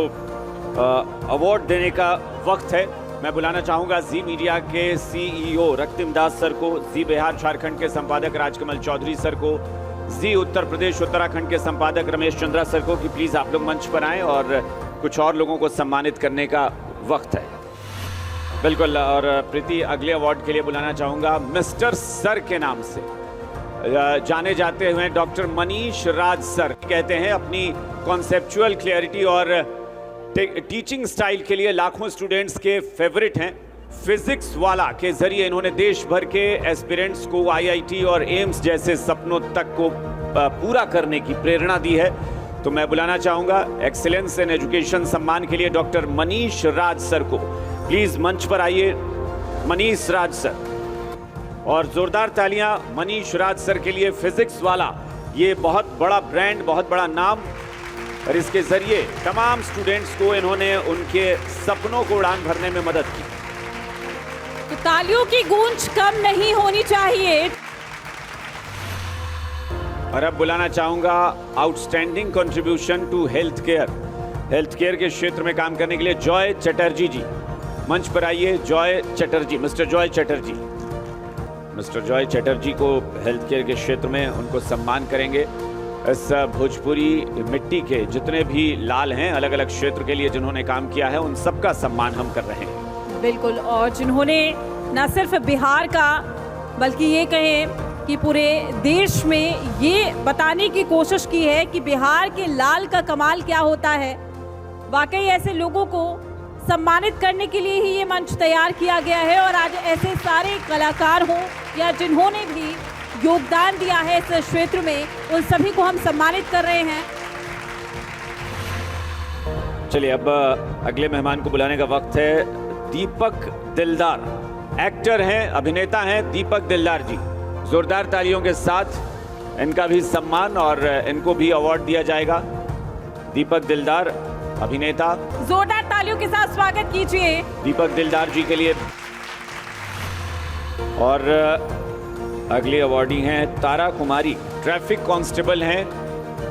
S2: अवार्ड देने का वक्त है। मैं बुलाना चाहूंगा जी मीडिया के सीईओ रক্তিम दास सर को, जी बिहार झारखंड के संपादक राजकमल चौधरी सर को, जी उत्तर प्रदेश उत्तराखंड के संपादक रमेश चंद्रा सर को कि प्लीज आप लोग मंच पर आएं और कुछ और लोगों को सम्मानित करने का वक्त है। बिल्कुल। और प्रीति, अगले अवार्ड के लिए बुलाना चाहूंगा मिस्टर सर के नाम से जाने जाते हुए डॉक्टर मनीष राज सर। कहते हैं अपनी कॉन्सेप्चुअल क्लैरिटी और टीचिंग स्टाइल के लिए लाखों स्टूडेंट्स के फेवरेट हैं। फिजिक्स वाला के जरिए इन्होंने देश भर के एस्पिरेंट्स को आईआईटी और एम्स जैसे सपनों तक को पूरा करने की प्रेरणा दी है। तो मैं बुलाना चाहूंगा एक्सीलेंस इन एजुकेशन सम्मान के लिए डॉक्टर मनीष राज सर को। प्लीज मंच पर आइए मनीष राज सर, और जोरदार तालियां मनीष राज सर के लिए। फिजिक्स वाला ये बहुत बड़ा ब्रांड, बहुत बड़ा नाम, और इसके जरिए तमाम स्टूडेंट्स को इन्होंने उनके सपनों को उड़ान भरने में मदद की।
S1: तो तालियों की गूंज कम नहीं होनी चाहिए।
S2: और अब बुलाना चाहूंगा outstanding contribution to health care के क्षेत्र में काम करने के लिए जॉय चटर्जी जी। मंच पर आइए Joy Chatterjee, mister Joy Chatterjee. Mister Joy Chatterjee को हेल्थ केयर के क्षेत्र में उनको सम्मान करेंगे। इस भोजपुरी मिट्टी के जितने भी लाल हैं अलग अलग क्षेत्र के लिए जिन्होंने काम किया है, उन सबका सम्मान हम कर रहे हैं।
S1: बिल्कुल। और जिन्होंने न सिर्फ बिहार का बल्कि ये कहें कि पूरे देश में ये बताने की कोशिश की है कि बिहार के लाल का कमाल क्या होता है, वाकई ऐसे लोगों को सम्मानित करने के लिए ही ये मंच तैयार किया गया है और आज ऐसे सारे कलाकार हों या जिन्होंने भी योगदान दिया है इस क्षेत्र में, उन सभी को हम सम्मानित कर रहे हैं।
S2: चलिए अब अगले मेहमान को बुलाने का वक्त है। दीपक दिलदार एक्टर हैं, अभिनेता हैं दीपक दिलदार जी। जोरदार तालियों के साथ इनका भी सम्मान और इनको भी अवार्ड दिया जाएगा। दीपक दिलदार अभिनेता,
S1: जोरदार तालियों के साथ स्वागत कीजिए
S2: दीपक दिलदार जी के लिए। और अगली अवार्डी हैं तारा कुमारी, ट्रैफिक कांस्टेबल हैं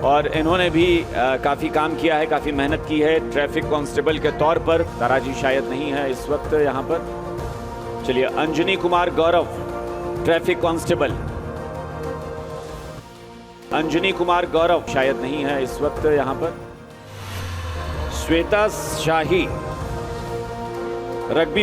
S2: और इन्होंने भी काफ़ी काम किया है, काफ़ी मेहनत की है ट्रैफिक कांस्टेबल के तौर पर। तारा जी शायद नहीं है इस वक्त यहाँ पर। चलिए अंजनी कुमार गौरव, ट्रैफिक कांस्टेबल। अंजनी कुमार गौरव शायद नहीं है इस वक्त यहाँ पर। श्वेता शाही, रग्बी।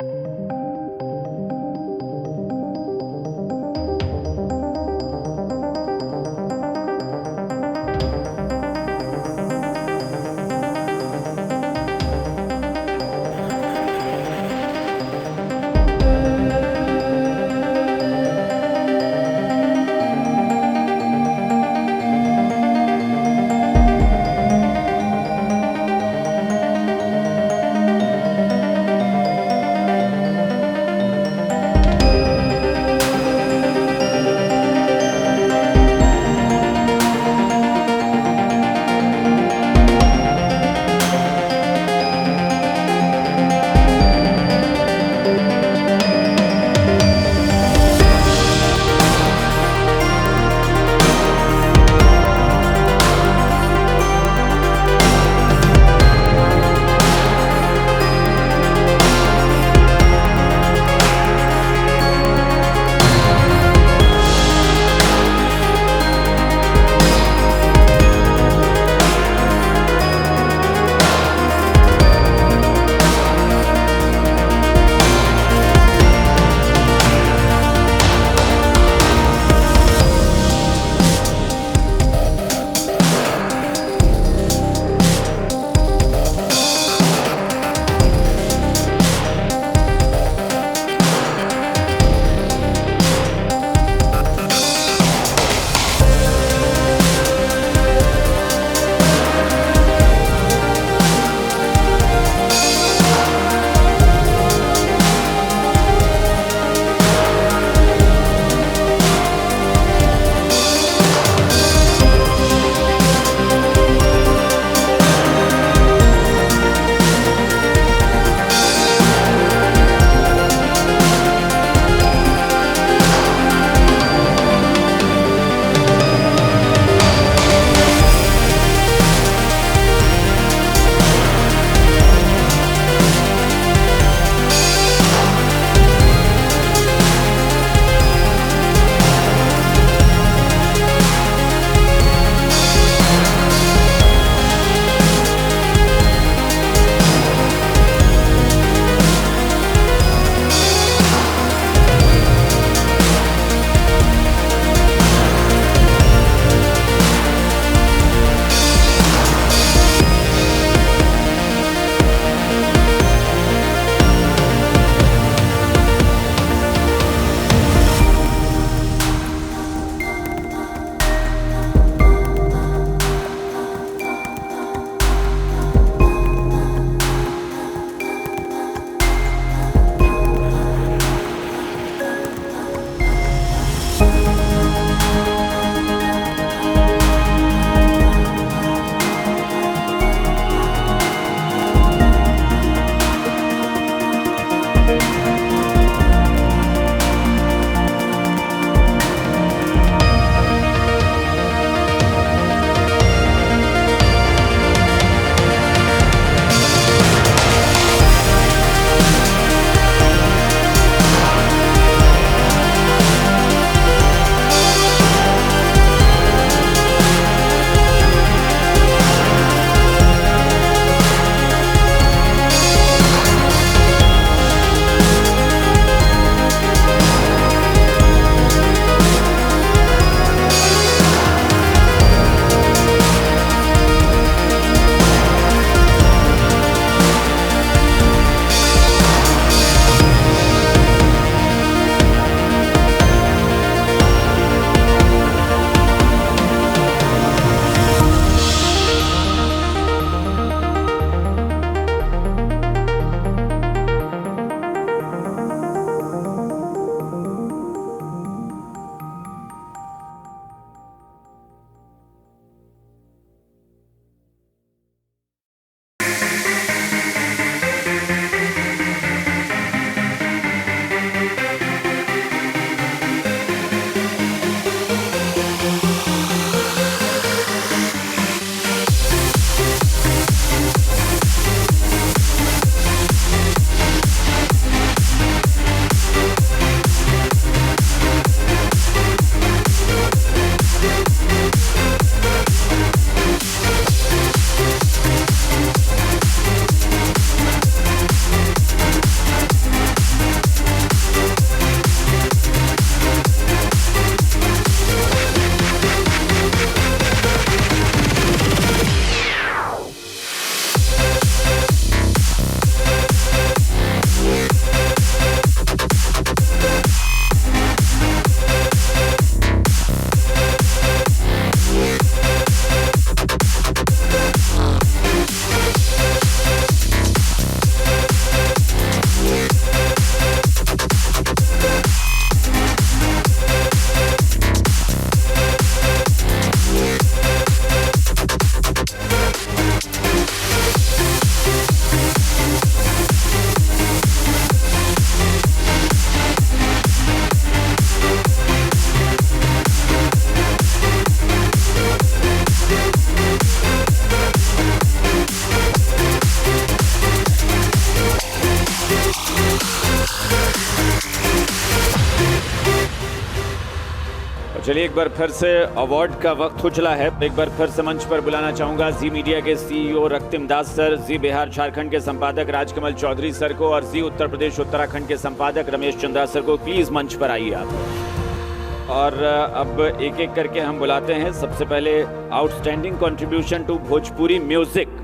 S2: चलिए एक बार फिर से अवार्ड का वक्त हो चला है। एक बार फिर से मंच पर बुलाना चाहूंगा जी मीडिया के सीईओ रক্তিम दास सर, जी बिहार झारखंड के संपादक राजकमल चौधरी सर को और जी उत्तर प्रदेश उत्तराखंड के संपादक रमेश चंद्रा सर को। प्लीज मंच पर आइए आप। और अब एक एक करके हम बुलाते हैं। सबसे पहले outstanding contribution to Bhojpuri music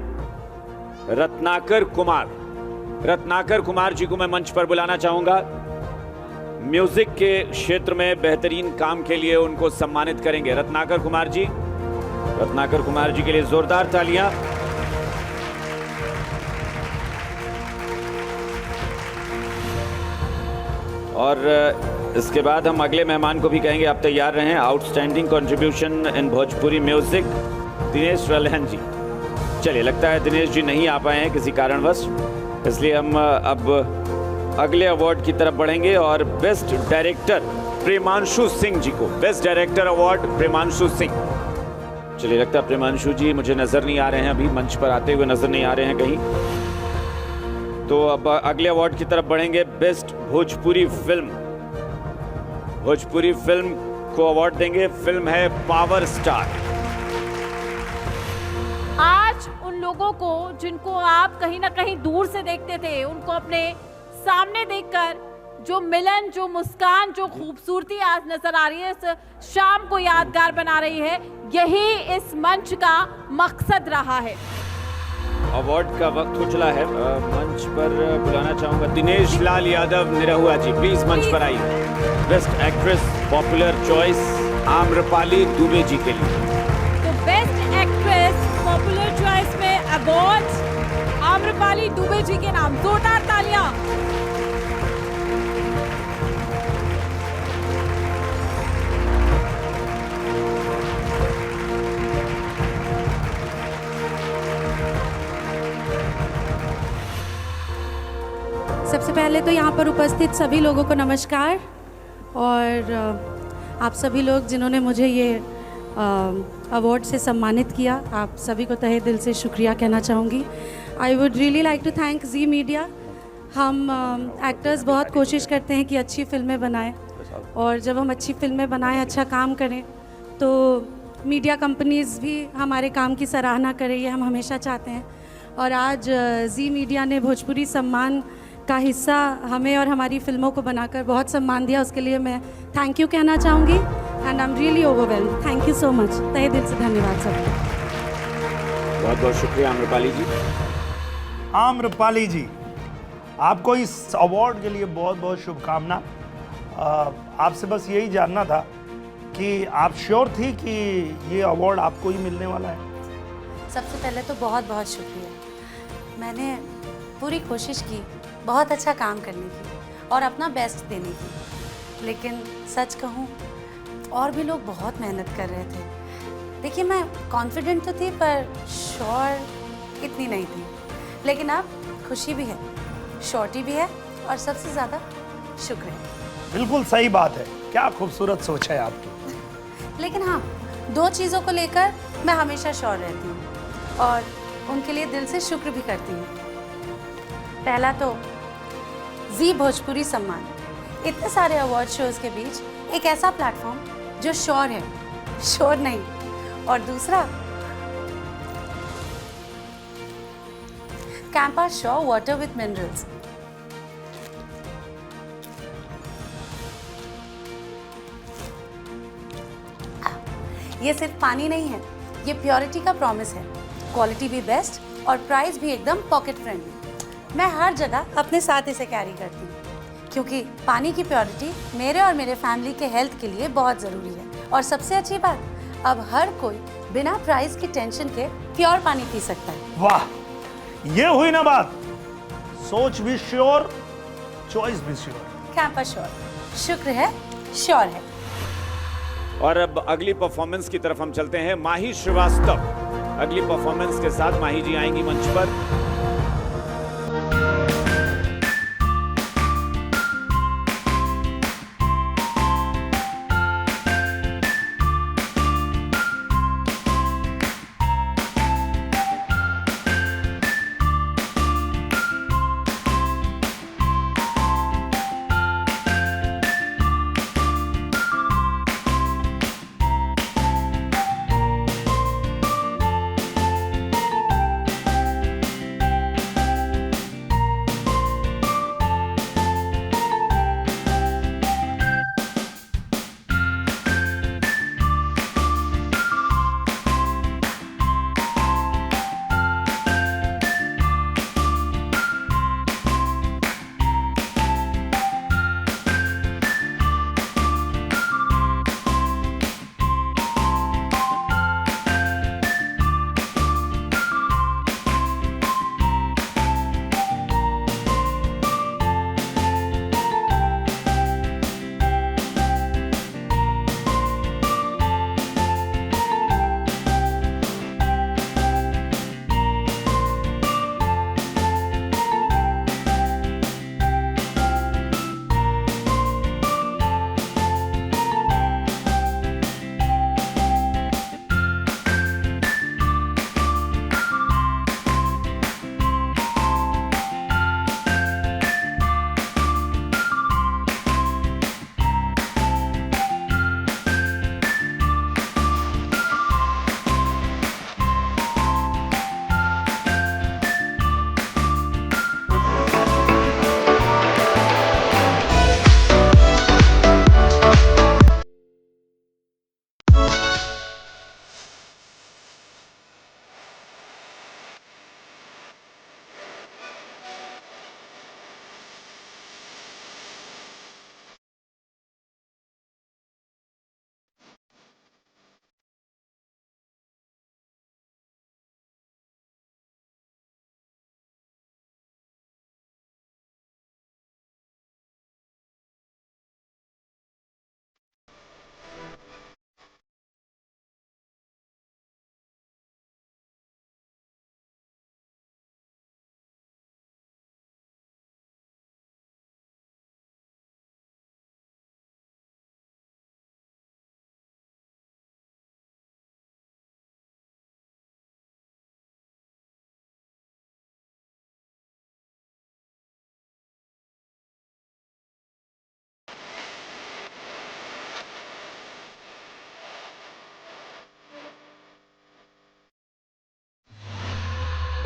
S2: Ratnakar Kumar. Ratnakar Kumar ji को मैं मंच पर बुलाना चाहूंगा। म्यूजिक के क्षेत्र में बेहतरीन काम के लिए उनको सम्मानित करेंगे रत्नाकर कुमार जी। रत्नाकर कुमार जी के लिए जोरदार तालियां। और इसके बाद हम अगले मेहमान को भी कहेंगे आप तैयार रहें। Outstanding contribution in Bhojpuri music Dinesh Ralhan ji. चलिए लगता है दिनेश जी नहीं आ पाए हैं किसी कारणवश, इसलिए हम अब अगले अवार्ड की तरफ बढ़ेंगे और बेस्ट डायरेक्टर प्रेमांशु सिंह जी को। Best director award Premanshu Singh. चलिए लगता है प्रेमांशु जी मुझे नजर नहीं आ रहे हैं, अभी मंच पर आते हुए नजर नहीं आ रहे हैं कहीं। तो अब अगले अवार्ड की तरफ बढ़ेंगे। Best Bhojpuri film. Bhojpuri film को अवार्ड देंगे, फिल्म है पावर स्टार।
S1: आज उन लोगों को जिनको आप कहीं ना कहीं दूर से देखते थे, उनको अपने सामने देखकर जो मिलन, जो मुस्कान, जो खूबसूरती आज नजर आ रही है, इस शाम को यादगार बना रही है। यही इस मंच का मकसद रहा है।
S2: अवार्ड का वक्त हो चला है। मंच पर बुलाना चाहूंगा दिनेश लाल यादव निरहुआ जी। प्लीज मंच पर आइए। Best actress popular choice Amrapali Dubey ji के लिए।
S1: तो बेस्ट एक्ट्रेस पॉपुलर चॉइस में अवार्ड आम्रपाली दुबे जी के नाम। जोरदार तालियां।
S10: सबसे पहले तो यहाँ पर उपस्थित सभी लोगों को नमस्कार। और आप सभी लोग जिन्होंने मुझे ये अवार्ड से सम्मानित किया, आप सभी को तहे दिल से शुक्रिया कहना चाहूँगी। I would really like to thank Zee media. हम एक्टर्स बहुत कोशिश करते हैं कि अच्छी फिल्में बनाएं, और जब हम अच्छी फिल्में बनाएं, अच्छा काम करें, तो मीडिया कंपनीज़ भी हमारे काम की सराहना करें, ये हम हमेशा चाहते हैं। और आज जी मीडिया ने भोजपुरी सम्मान का हिस्सा हमें और हमारी फिल्मों को बनाकर बहुत सम्मान दिया, उसके लिए मैं थैंक यू कहना चाहूँगी। And I am really overwhelmed. Thank you so much. तहे दिल से धन्यवाद सबको।
S2: बहुत बहुत शुक्रिया आम्रपाली जी।
S11: आम्रपाली जी, आपको इस अवार्ड के लिए बहुत बहुत शुभकामना। आपसे बस यही जानना था कि आप श्योर थी कि ये अवार्ड आपको ही मिलने वाला है?
S10: सबसे पहले तो बहुत बहुत शुक्रिया। मैंने पूरी कोशिश की बहुत अच्छा काम करने की और अपना बेस्ट देने की, लेकिन सच कहूँ और भी लोग बहुत मेहनत कर रहे थे। देखिए, मैं कॉन्फिडेंट तो थी पर श्योर इतनी नहीं थी, लेकिन अब खुशी भी है, श्योरिटी भी है और सबसे ज़्यादा शुक्र है।
S11: बिल्कुल सही बात है। क्या खूबसूरत सोच है आपकी।
S10: लेकिन हाँ, दो चीज़ों को लेकर मैं हमेशा श्योर रहती हूँ और उनके लिए दिल से शुक्र भी करती हूँ। पहला तो जी भोजपुरी सम्मान, इतने सारे अवार्ड शोज़ के बीच एक ऐसा प्लेटफॉर्म जो श्योर है, श्योर नहीं। और दूसरा Campa sure water with minerals. ये सिर्फ पानी नहीं है, ये प्योरिटी का प्रॉमिस है। क्वालिटी भी बेस्ट और प्राइस भी एकदम पॉकेट फ्रेंडली। मैं हर जगह अपने साथ इसे कैरी करती हूँ, क्योंकि पानी की प्योरिटी मेरे और मेरे फैमिली के हेल्थ के लिए बहुत ज़रूरी है। और सबसे अच्छी बात, अब हर कोई बिना प्राइस की टेंशन के प्योर पानी पी सकता है।
S11: वाह, ये हुई ना बात। सोच भी श्योर, चॉइस भी श्योर।
S10: कैंपा श्योर, शुक्र है, श्योर है।
S2: और अब अगली परफॉर्मेंस की तरफ हम चलते हैं। माही श्रीवास्तव अगली परफॉर्मेंस के साथ माही जी आएंगी मंच पर।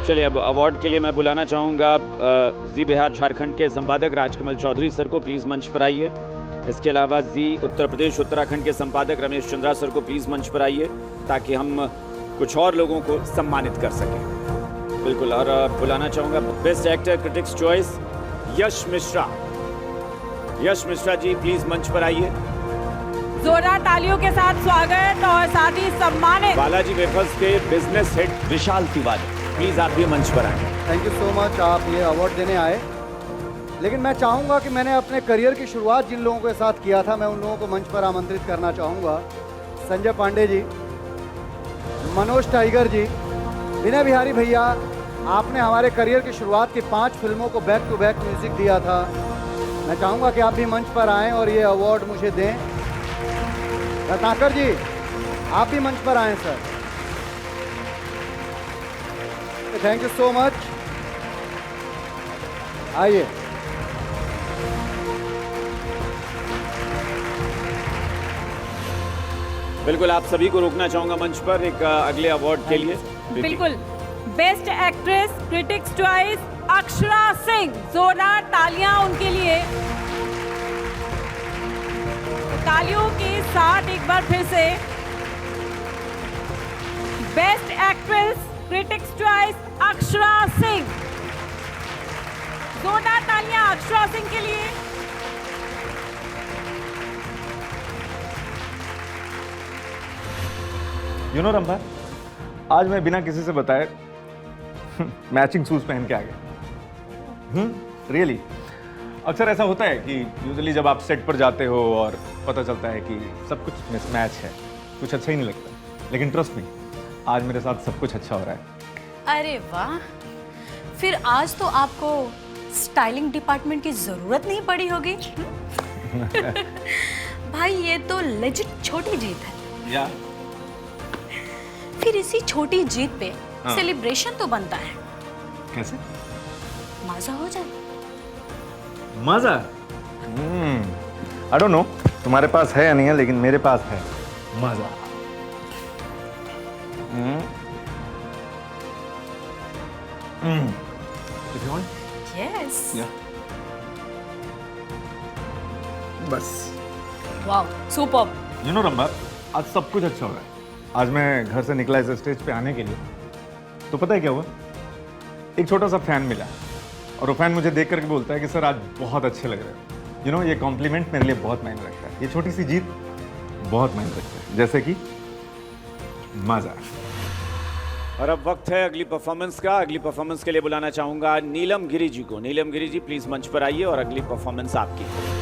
S2: चलिए अब अवार्ड के लिए मैं बुलाना चाहूँगा जी बिहार झारखंड के संपादक राजकमल चौधरी सर को, प्लीज़ मंच पर आइए। इसके अलावा जी उत्तर प्रदेश उत्तराखंड के संपादक रमेश चंद्रा सर को प्लीज़ मंच पर आइए, ताकि हम कुछ और लोगों को सम्मानित कर सकें। बिल्कुल। और बुलाना चाहूँगा best actor critics choice Yash Mishra. Yash Mishra ji please मंच पर आइए।
S1: जोरदार तालियों के साथ स्वागत और साथ ही सम्मानित
S2: बालाजी वेफर्स के business head Vishal Tiwari, please आप भी मंच पर आए।
S5: थैंक यू सो मच, आप ये अवार्ड देने आए। लेकिन मैं चाहूँगा कि मैंने अपने करियर की शुरुआत जिन लोगों के साथ किया था, मैं उन लोगों को मंच पर आमंत्रित करना चाहूँगा। संजय पांडे जी, मनोज टाइगर जी, विनय बिहारी भैया, आपने हमारे करियर की शुरुआत की 5 फिल्मों को बैक टू बैक म्यूजिक दिया था। मैं चाहूँगा कि आप भी मंच पर आएँ और ये अवार्ड मुझे दें। रत्नाकर जी, आप भी मंच पर आएँ sir. Thank you so much. आइए।
S2: बिल्कुल, आप सभी को रोकना चाहूंगा मंच पर एक अगले अवार्ड के लिए।
S1: बिल्कुल। Best actress critics choice Akshara Singh, जोरदार तालियां उनके लिए। तालियों के साथ एक बार फिर से best actress critics choice Akshara Singh, जोरदार तालियां अक्षरा सिंह के लिए।
S12: यू नो रंभा, आज मैं बिना किसी से बताए मैचिंग शूज पहन के आ गया। रियली अक्सर ऐसा होता है कि यूजुअली जब आप सेट पर जाते हो और पता चलता है कि सब कुछ मिसमैच है, कुछ अच्छा ही नहीं लगता। लेकिन ट्रस्ट मी, आज मेरे साथ सब कुछ अच्छा हो रहा है।
S13: अरे वाह, फिर आज तो आपको स्टाइलिंग डिपार्टमेंट की जरूरत नहीं पड़ी होगी। भाई ये तो लेजिट छोटी जीत है।
S12: या
S13: फिर इसी छोटी जीत पे सेलिब्रेशन तो बनता है।
S12: कैसे?
S13: मजा हो जाए।
S12: मजा? आई डोंट नो तुम्हारे पास है या नहीं है, लेकिन मेरे पास है मजा। If you want?
S13: Yes.
S12: Yeah. बस।
S13: Wow, superb.
S12: You know Rambha, आज सब कुछ अच्छा हो रहा है। आज मैं घर से निकला इस स्टेज पे आने के लिए, तो पता है क्या हुआ? एक छोटा सा फैन मिला और वो फैन मुझे देख करके बोलता है कि सर आज बहुत अच्छे लग रहे हो। यू नो, ये कॉम्प्लीमेंट मेरे लिए बहुत मायने रखता है। ये छोटी सी जीत बहुत मायने रखता है, जैसे कि मजा।
S2: और अब वक्त है अगली परफॉर्मेंस का। अगली परफॉर्मेंस के लिए बुलाना चाहूंगा नीलम गिरी जी को। नीलम गिरी जी प्लीज मंच पर आइए और अगली परफॉर्मेंस आपकी।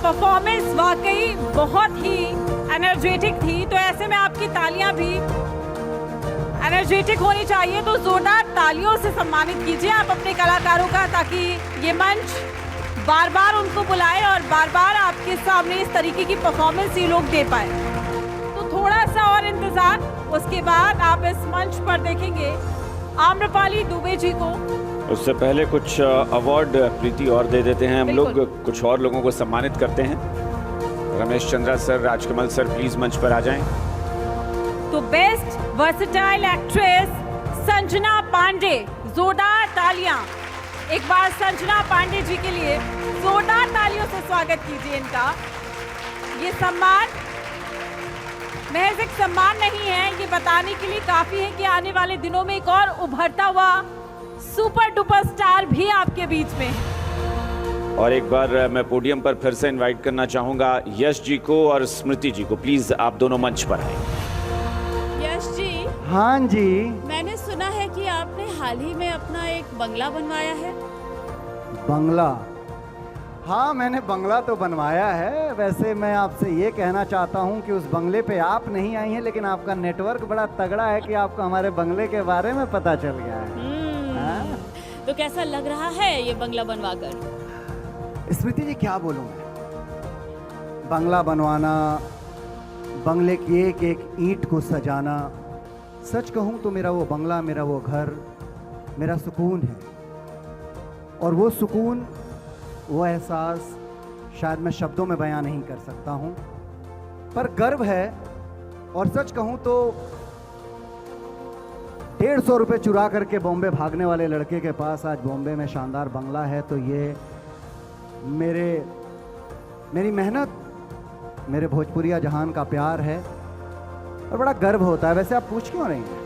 S1: परफॉर्मेंस वाकई बहुत ही एनर्जेटिक थी, तो ऐसे में आपकी तालियां भी एनर्जेटिक होनी चाहिए। तो जोरदार तालियों से सम्मानित कीजिए आप अपने कलाकारों का, ताकि ये मंच बार बार उनको बुलाए और बार बार आपके सामने इस तरीके की परफॉर्मेंस ये लोग दे पाए। तो थोड़ा सा और इंतजार, उसके बाद आप इस मंच पर देखेंगे आम्रपाली दुबे जी को।
S2: उससे पहले कुछ अवार्ड प्रीति और दे देते हैं हम लोग, कुछ और लोगों को सम्मानित करते हैं। Ramesh Chandra sir, Rajkamal sir, please मंच पर आ जाएं।
S1: तो best versatile actress Sanjana Pandey, जोरदार तालियां एक बार संजना पांडे जी के लिए, जोरदार तालियों से स्वागत कीजिए इनका। ये सम्मान महज एक सम्मान नहीं है, ये बताने के लिए काफी है कि आने वाले दिनों में एक और उभरता हुआ सुपर डुपर स्टार भी आपके बीच में है।
S2: और एक बार मैं पोडियम पर फिर से इनवाइट करना चाहूंगा यश जी को और स्मृति जी को, प्लीज आप दोनों मंच पर आए।
S14: यश जी,
S5: हाँ जी,
S14: मैंने सुना है कि आपने हाल ही में अपना एक बंगला बनवाया है।
S5: बंगला? हाँ, मैंने बंगला तो बनवाया है। वैसे मैं आपसे ये कहना चाहता हूँ कि उस बंगले पे आप नहीं आई हैं, लेकिन आपका नेटवर्क बड़ा तगड़ा है कि आपको हमारे बंगले के बारे में पता चल गया है।
S14: तो कैसा लग रहा है ये बंगला बनवाकर?
S5: स्मृति जी, क्या बोलूं मैं, बंगला बनवाना, बंगले की एक एक ईंट को सजाना, सच कहूं तो मेरा वो बंगला, मेरा वो घर, मेरा सुकून है। और वो सुकून, वो एहसास शायद मैं शब्दों में बयां नहीं कर सकता हूं, पर गर्व है। और सच कहूं तो 150 रुपये चुरा करके बॉम्बे भागने वाले लड़के के पास आज बॉम्बे में शानदार बंगला है, तो ये मेरी मेहनत, मेरे भोजपुरिया जहान का प्यार है और बड़ा गर्व होता है। वैसे आप पूछ क्यों रही हैं?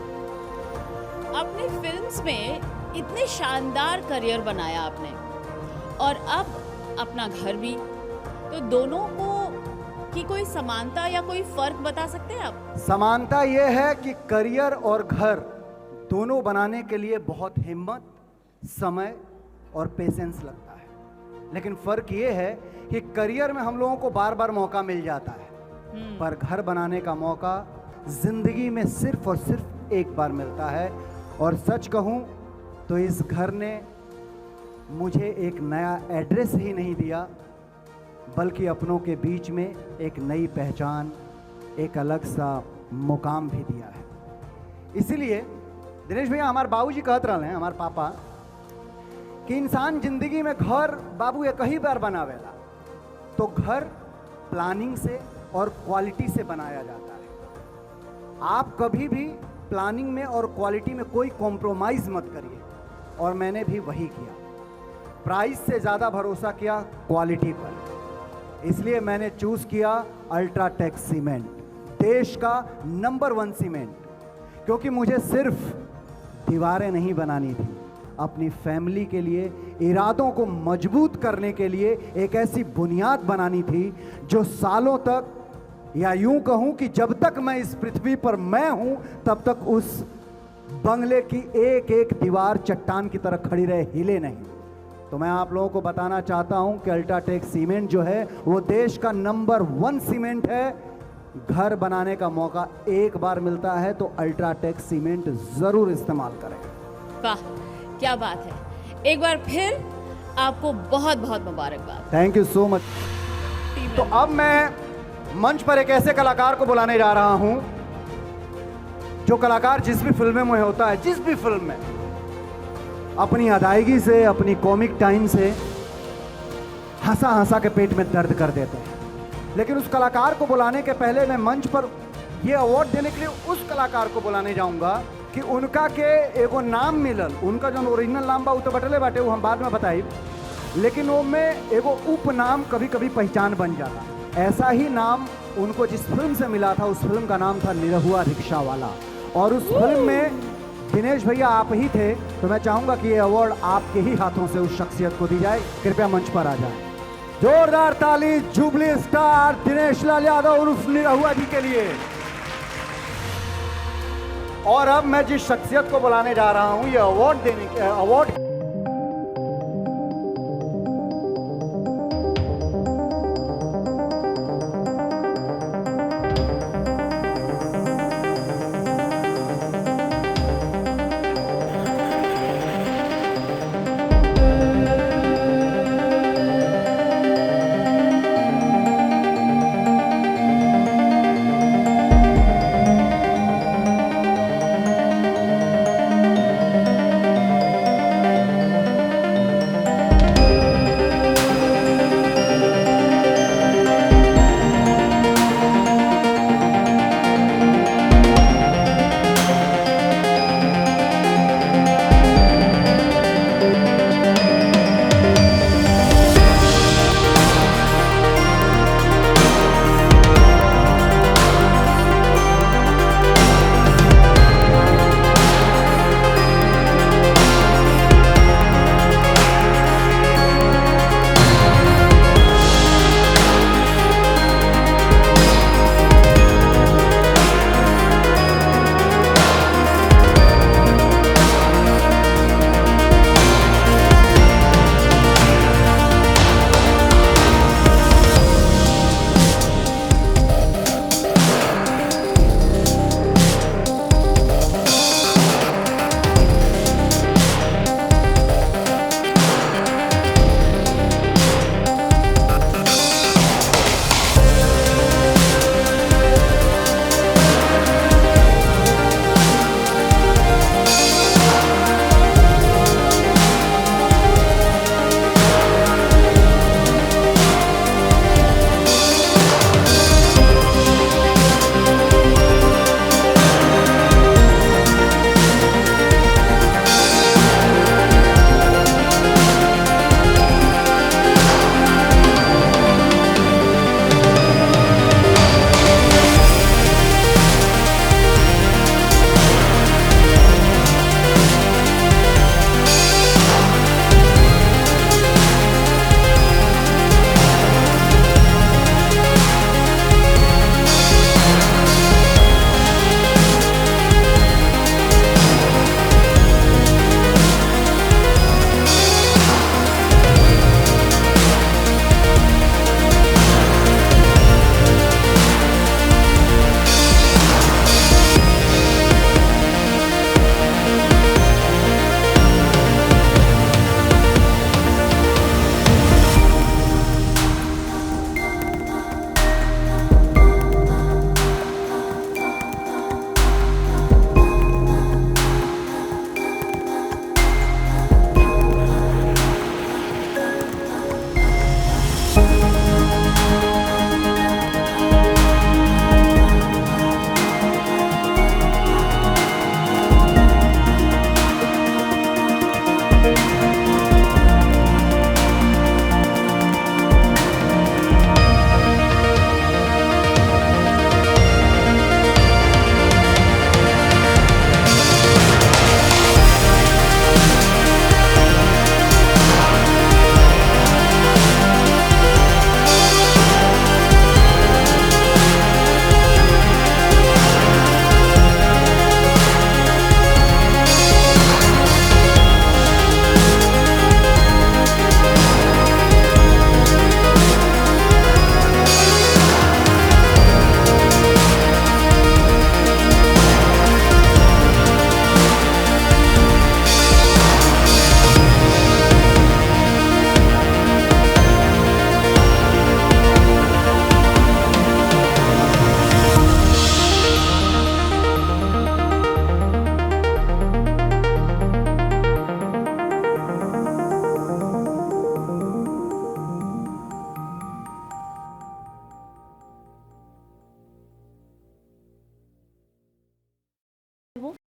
S14: अपनी फिल्म्स में इतने शानदार करियर बनाया आपने, और अब अपना घर भी, तो दोनों को की कोई समानता या कोई फर्क बता सकते हैं आप?
S5: समानता ये है कि करियर और घर दोनों बनाने के लिए बहुत हिम्मत, समय और पेशेंस लगता है, लेकिन फर्क ये है कि करियर में हम लोगों को बार बार मौका मिल जाता है, पर घर बनाने का मौका जिंदगी में सिर्फ और सिर्फ एक बार मिलता है। और सच कहूं तो इस घर ने मुझे एक नया एड्रेस ही नहीं दिया, बल्कि अपनों के बीच में एक नई पहचान, एक अलग सा मुकाम भी दिया है। इसीलिए दिनेश भैया, हमारे बाबूजी कहत रहे हैं, हमारे पापा, कि इंसान जिंदगी में घर बाबू एक ही बार बनावेला, तो घर प्लानिंग से और क्वालिटी से बनाया जाता है। आप कभी भी प्लानिंग में और क्वालिटी में कोई कॉम्प्रोमाइज़ मत करिए, और मैंने भी वही किया। प्राइस से ज़्यादा भरोसा किया क्वालिटी पर, इसलिए मैंने चूज़ किया अल्ट्राटेक सीमेंट, देश का नंबर 1 सीमेंट, क्योंकि मुझे सिर्फ दीवारें नहीं बनानी थी, अपनी फैमिली के लिए, इरादों को मजबूत करने के लिए एक ऐसी बुनियाद बनानी थी जो सालों तक, या यूं कहूं कि जब तक मैं इस पृथ्वी पर मैं हूं, तब तक उस बंगले की एक एक दीवार चट्टान की तरह खड़ी रहे, हिले नहीं। तो मैं आप लोगों को बताना चाहता हूं कि अल्ट्राटेक सीमेंट जो है वो देश का नंबर 1 सीमेंट है। घर बनाने का मौका एक बार मिलता है तो अल्ट्राटेक सीमेंट जरूर इस्तेमाल करें।
S14: वाह, क्या बात है। एक बार फिर आपको बहुत बहुत मुबारकबाद।
S5: Thank you so much. तो अब मैं मंच पर एक ऐसे कलाकार को बुलाने जा रहा हूं जो कलाकार जिस भी फिल्म में होता है, जिस भी फिल्म में अपनी अदायगी से, अपनी कॉमिक टाइम से हंसा हंसा के पेट में दर्द कर देते हैं। लेकिन उस कलाकार को बुलाने के पहले मैं मंच पर ये अवार्ड देने के लिए उस कलाकार को बुलाने जाऊंगा कि उनका के एगो नाम मिलल, उनका जो ओरिजिनल नाम बा तो बटले बाटे, वो हम बाद में बताई, लेकिन वो में एगो उपनाम कभी कभी पहचान बन जाता। ऐसा ही नाम उनको जिस फिल्म से मिला था, उस फिल्म का नाम था निरहुआ रिक्शा वाला, और उस फिल्म में दिनेश भैया आप ही थे। तो मैं चाहूंगा कि ये अवार्ड आपके ही हाथों से उस शख्सियत को दी जाए। कृपया मंच पर आ जाए। जोरदार ताली जुबली स्टार दिनेश लाल यादव उर्फ निरहुआ जी के लिए। और अब मैं जिस शख्सियत को बुलाने जा रहा हूं, ये अवार्ड देने के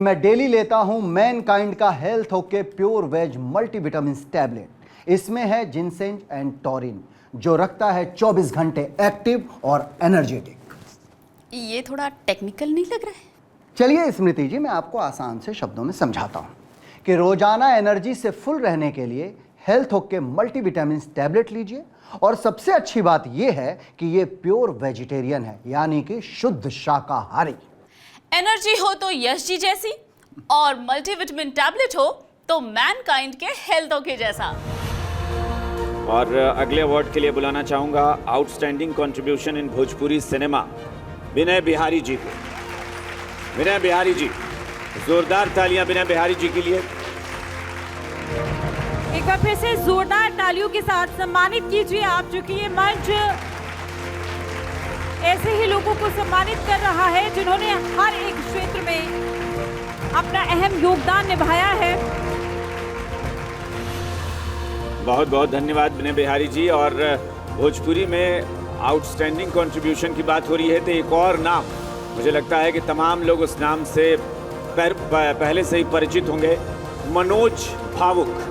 S5: मैं डेली लेता हूं मैनकाइंड का health ok pure veg multivitamin tablet. इसमें है जिनसेंज एंड टॉरिन जो रखता है 24 घंटे एक्टिव और एनर्जेटिक।
S14: ये थोड़ा टेक्निकल नहीं लग रहा है?
S5: चलिए स्मृति जी, मैं आपको आसान से शब्दों में समझाता हूं कि रोजाना एनर्जी से फुल रहने के लिए हेल्थ ओके मल्टीविटामिन टैबलेट लीजिए। और सबसे अच्छी बात यह है कि ये प्योर वेजिटेरियन है, यानी कि शुद्ध शाकाहारी।
S14: एनर्जी हो तो यश जी जैसी और मल्टीविटामिन टैबलेट हो तो मैनकाइंड के हेल्थ ओके जैसा।
S2: और अगले अवार्ड के लिए बुलाना चाहूंगा outstanding contribution in Bhojpuri cinema Vinay Bihari ji को। विनय बिहारी जी, जोरदार तालियां विनय बिहारी जी के लिए।
S1: एक बार फिर से जोरदार तालियों के साथ सम्मानित कीजिए आप, चूंकि ये मंच ऐसे ही लोगों को सम्मानित कर रहा है जिन्होंने हर एक क्षेत्र में अपना अहम योगदान निभाया है।
S2: बहुत बहुत धन्यवाद विनय बिहारी जी। और भोजपुरी में आउटस्टैंडिंग कंट्रीब्यूशन की बात हो रही है तो एक और नाम, मुझे लगता है कि तमाम लोग उस नाम से पहले से ही परिचित होंगे, मनोज भावुक।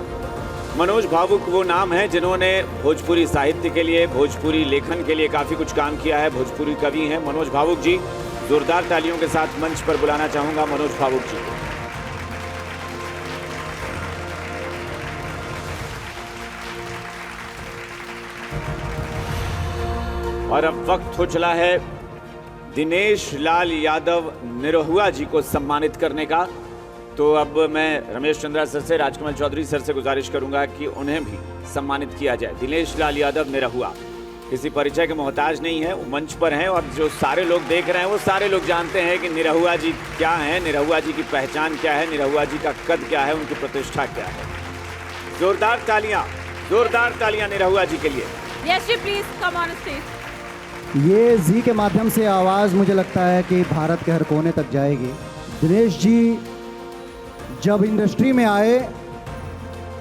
S2: मनोज भावुक वो नाम है जिन्होंने भोजपुरी साहित्य के लिए, भोजपुरी लेखन के लिए काफ़ी कुछ काम किया है। भोजपुरी कवि हैं मनोज भावुक जी। जोरदार तालियों के साथ मंच पर बुलाना चाहूँगा मनोज भावुक जी को। और अब वक्त हो चला है दिनेश लाल यादव निरहुआ जी को सम्मानित करने का। तो अब मैं रमेश चंद्रा सर से, राजकमल चौधरी सर से गुजारिश करूंगा कि उन्हें भी सम्मानित किया जाए। दिनेश लाल यादव निरहुआ किसी परिचय के मोहताज नहीं है, वो मंच पर हैं और जो सारे लोग देख रहे हैं वो सारे लोग जानते हैं कि निरहुआ जी क्या हैं, निरहुआ जी की पहचान क्या है, निरहुआ जी का कद क्या है, उनकी प्रतिष्ठा क्या है। जोरदार तालियां निरहुआ जी के लिए।
S1: Yes ji, please come on stage.
S5: ये जी के माध्यम से आवाज़ मुझे लगता है कि भारत के हर कोने तक जाएगी। दिनेश जी जब इंडस्ट्री में आए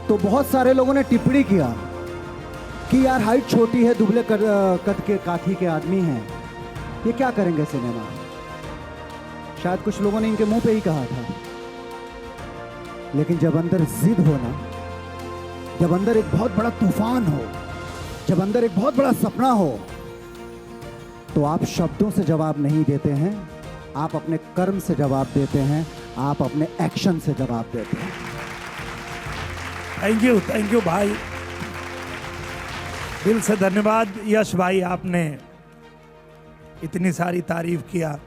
S5: तो बहुत सारे लोगों ने टिप्पणी किया कि यार हाइट छोटी है, दुबले कद के काठी के आदमी हैं, ये क्या करेंगे सिनेमा। शायद कुछ लोगों ने इनके मुंह पे ही कहा था, लेकिन जब अंदर जिद हो ना, जब अंदर एक बहुत बड़ा तूफान हो, जब अंदर एक बहुत बड़ा सपना हो, तो आप शब्दों से जवाब नहीं देते हैं, आप अपने कर्म से जवाब देते हैं, आप अपने एक्शन से जवाब देते हैं।
S11: थैंक यू भाई, दिल से धन्यवाद यश भाई, आपने इतनी सारी तारीफ किया।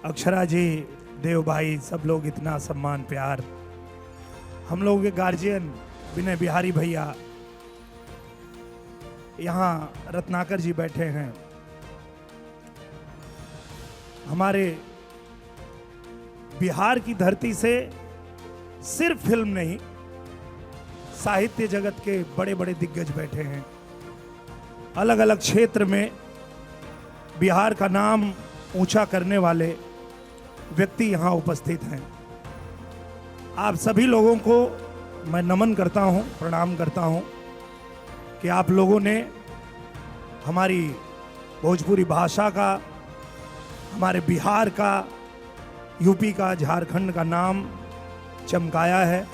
S11: अक्षरा जी, देव भाई, सब लोग इतना सम्मान प्यार। हम लोगों के गार्जियन विनय बिहारी भैया, यहाँ रत्नाकर जी बैठे हैं, हमारे बिहार की धरती से सिर्फ फिल्म नहीं, साहित्य जगत के बड़े बड़े दिग्गज बैठे हैं। अलग अलग क्षेत्र में बिहार का नाम ऊंचा करने वाले व्यक्ति यहाँ उपस्थित हैं। आप सभी लोगों को मैं नमन करता हूँ, प्रणाम करता हूँ कि आप लोगों ने हमारी भोजपुरी भाषा का, हमारे बिहार का, यूपी का, झारखंड का नाम चमकाया है।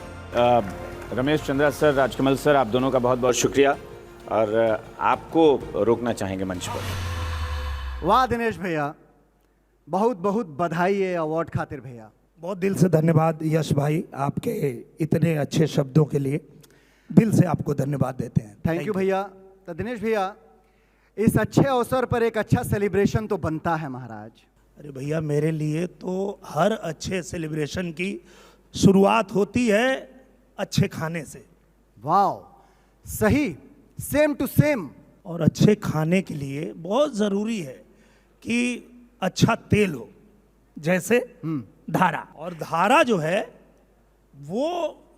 S2: रमेश चंद्रा सर, राजकमल सर, आप दोनों का बहुत बहुत शुक्रिया और आपको रोकना चाहेंगे मंच पर।
S5: वाह दिनेश भैया, बहुत बहुत बधाई है अवार्ड खातिर भैया।
S11: बहुत दिल से धन्यवाद यश भाई, आपके इतने अच्छे शब्दों के लिए दिल से आपको धन्यवाद देते हैं।
S5: थैंक यू भैया। तो दिनेश भैया, इस अच्छे अवसर पर एक अच्छा सेलिब्रेशन तो बनता है महाराज।
S11: अरे भैया, मेरे लिए तो हर अच्छे सेलिब्रेशन की शुरुआत होती है अच्छे खाने से।
S5: वाह, सही, सेम टू सेम।
S11: और अच्छे खाने के लिए बहुत ज़रूरी है कि अच्छा तेल हो, जैसे धारा। और धारा जो है वो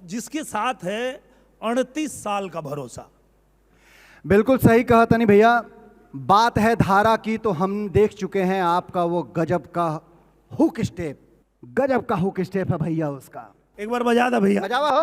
S11: जिसके साथ है 38 साल का भरोसा।
S5: बिल्कुल सही कहा तनी भैया। बात है धारा की तो हम देख चुके हैं आपका वो गजब का हुक स्टेप, गजब का हुक स्टेप है भैया उसका।
S11: एक बार बजा दो भैया।
S5: बजावा हो।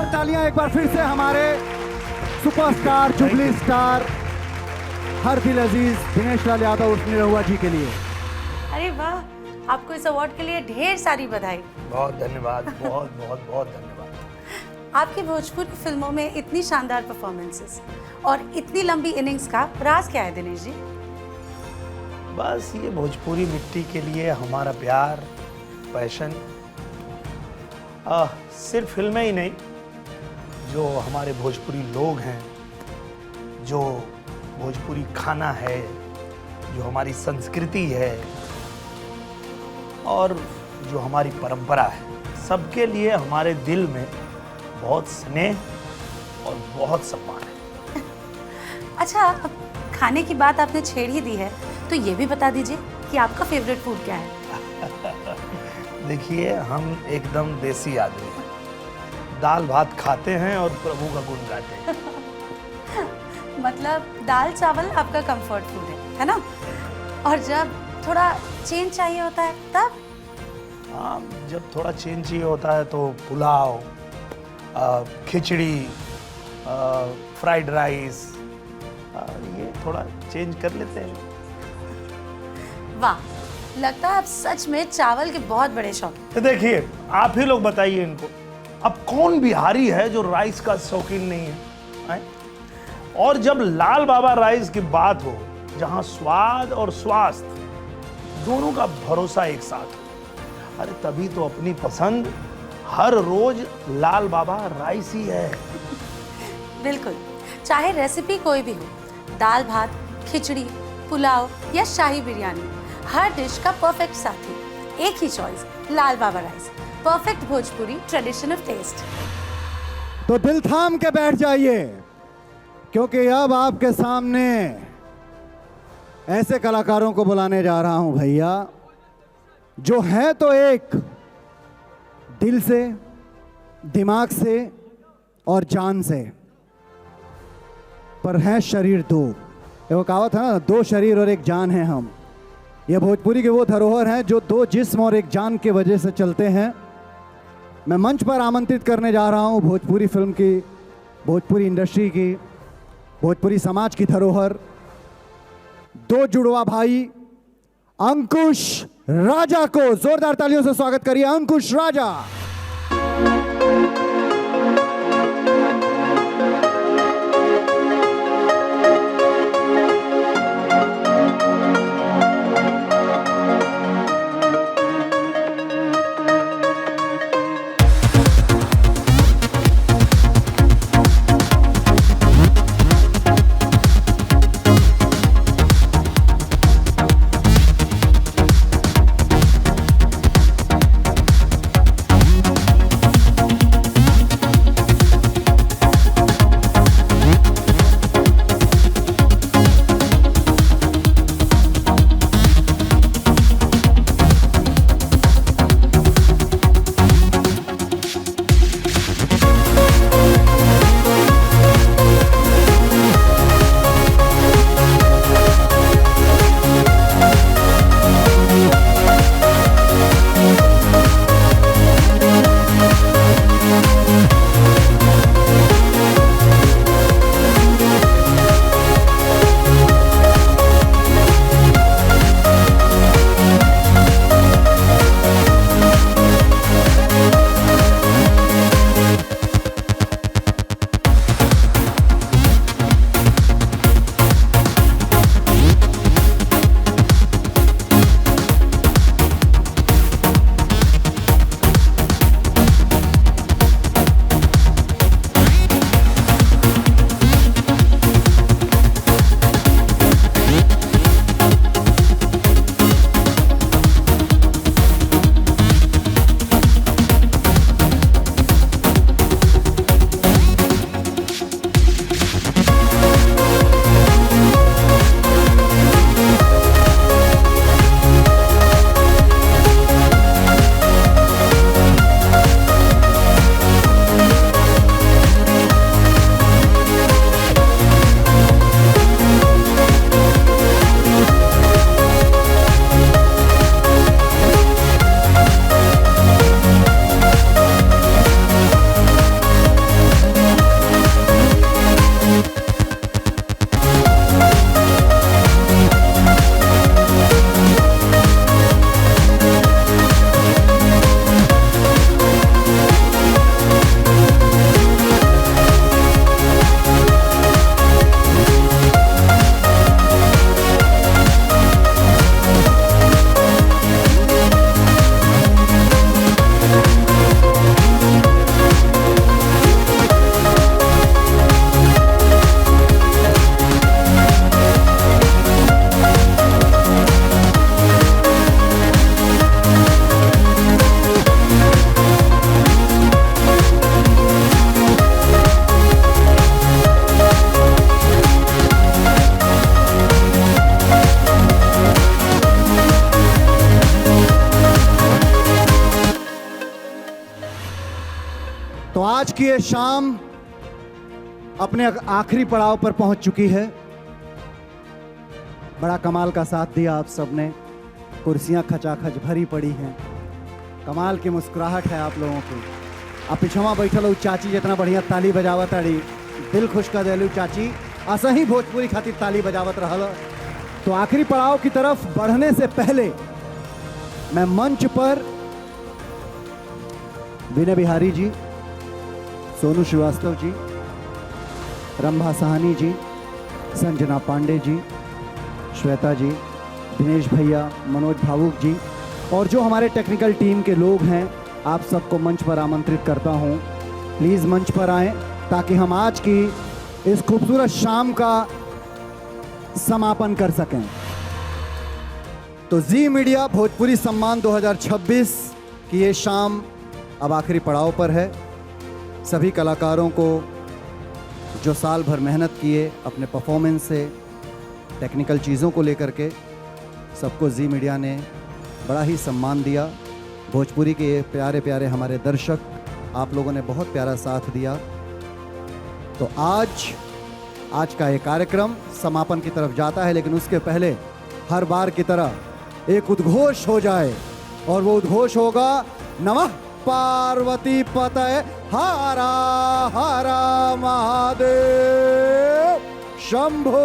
S5: जोरदार तालियां एक बार फिर से हमारे सुपरस्टार जुबली स्टार हर दिल अजीज दिनेश लाल यादव उर्फ निरहुआ जी के लिए।
S10: अरे वाह, आपको इस अवार्ड के लिए ढेर सारी बधाई।
S11: बहुत धन्यवाद, बहुत बहुत बहुत धन्यवाद।
S10: आपकी भोजपुरी फिल्मों में इतनी शानदार परफॉर्मेंसेस और इतनी लंबी इनिंग्स का राज क्या है दिनेश जी?
S11: बस ये भोजपुरी मिट्टी के लिए हमारा प्यार, पैशन, सिर्फ फिल्में ही नहीं, जो हमारे भोजपुरी लोग हैं, जो भोजपुरी खाना है, जो हमारी संस्कृति है और जो हमारी परंपरा है, सबके लिए हमारे दिल में बहुत स्नेह और बहुत सम्मान है।
S10: अच्छा, अब खाने की बात आपने छेड़ ही दी है, तो ये भी बता दीजिए कि आपका फेवरेट फूड क्या है?
S11: देखिए, हम एकदम देसी आदमी हैं, दाल भात खाते हैं और प्रभु का गुण गाते हैं।
S10: मतलब दाल चावल आपका कंफर्ट फूड है ना? और जब थोड़ा चेंज चाहिए होता है तब?
S11: हाँ, जब थोड़ा चेंज चाहिए होता है तो पुलाव, खिचड़ी, फ्राइड राइस, ये थोड़ा चेंज कर लेते हैं।
S10: वाह, लगता है आप सच में चावल के बहुत बड़े शौकीन।
S11: तो देखिए, आप ही लोग बताइए इनको, अब कौन बिहारी है जो राइस का शौकीन नहीं है? और जब लाल बाबा राइस की बात हो, जहां स्वाद और स्वास्थ्य दोनों का भरोसा एक साथ हो, अरे तभी तो अपनी पसंद हर रोज लाल बाबा राइस ही है।
S10: बिल्कुल, चाहे रेसिपी कोई भी हो, दाल भात, खिचड़ी, पुलाव या शाही बिरयानी, हर डिश का परफेक्ट साथी, एक ही choice, Lal Baba rice, perfect Bhojpuri tradition of taste.
S5: तो दिल थाम के बैठ जाइए, क्योंकि अब आपके सामने ऐसे कलाकारों को बुलाने जा रहा हूं भैया, जो है तो एक दिल से, दिमाग से और जान से, पर है शरीर दो। वो कहावत है ना, दो शरीर और एक जान है हम। ये भोजपुरी के वो धरोहर हैं जो दो जिस्म और एक जान के वजह से चलते हैं। मैं मंच पर आमंत्रित करने जा रहा हूं भोजपुरी फिल्म की, भोजपुरी इंडस्ट्री की, भोजपुरी समाज की धरोहर, दो जुड़वा भाई अंकुश राजा को। जोरदार तालियों से स्वागत करिए अंकुश राजा। की ये शाम अपने आखिरी पड़ाव पर पहुंच चुकी है। बड़ा कमाल का साथ दिया आप सबने, कुर्सियां खचाखच भरी पड़ी हैं, कमाल की मुस्कुराहट है आप लोगों की। आप पिछवा बैठल हो चाची जितना बढ़िया ताली बजावत अड़ी, दिल खुश कर देलू चाची, ऐसा ही भोजपुरी खातिर ताली बजावत रहल। तो आखिरी पड़ाव की तरफ बढ़ने से पहले मैं मंच पर विनय बिहारी जी, सोनू श्रीवास्तव जी, रंभा साहनी जी, संजना पांडे जी, श्वेता जी, दिनेश भैया, मनोज भावुक जी और जो हमारे टेक्निकल टीम के लोग हैं, आप सबको मंच पर आमंत्रित करता हूं। प्लीज़ मंच पर आएं ताकि हम आज की इस खूबसूरत शाम का समापन कर सकें। तो जी मीडिया भोजपुरी सम्मान 2026 की ये शाम अब आखिरी पड़ाव पर है। सभी कलाकारों को जो साल भर मेहनत किए अपने परफॉर्मेंस से, टेक्निकल चीज़ों को लेकर के, सबको जी मीडिया ने बड़ा ही सम्मान दिया। भोजपुरी के ये प्यारे प्यारे हमारे दर्शक, आप लोगों ने बहुत प्यारा साथ दिया। तो आज का ये कार्यक्रम समापन की तरफ जाता है, लेकिन उसके पहले हर बार की तरह एक उद्घोष हो जाए और वो उद्घोष होगा नमः पार्वती पतये हरा हरा महादेव शंभो।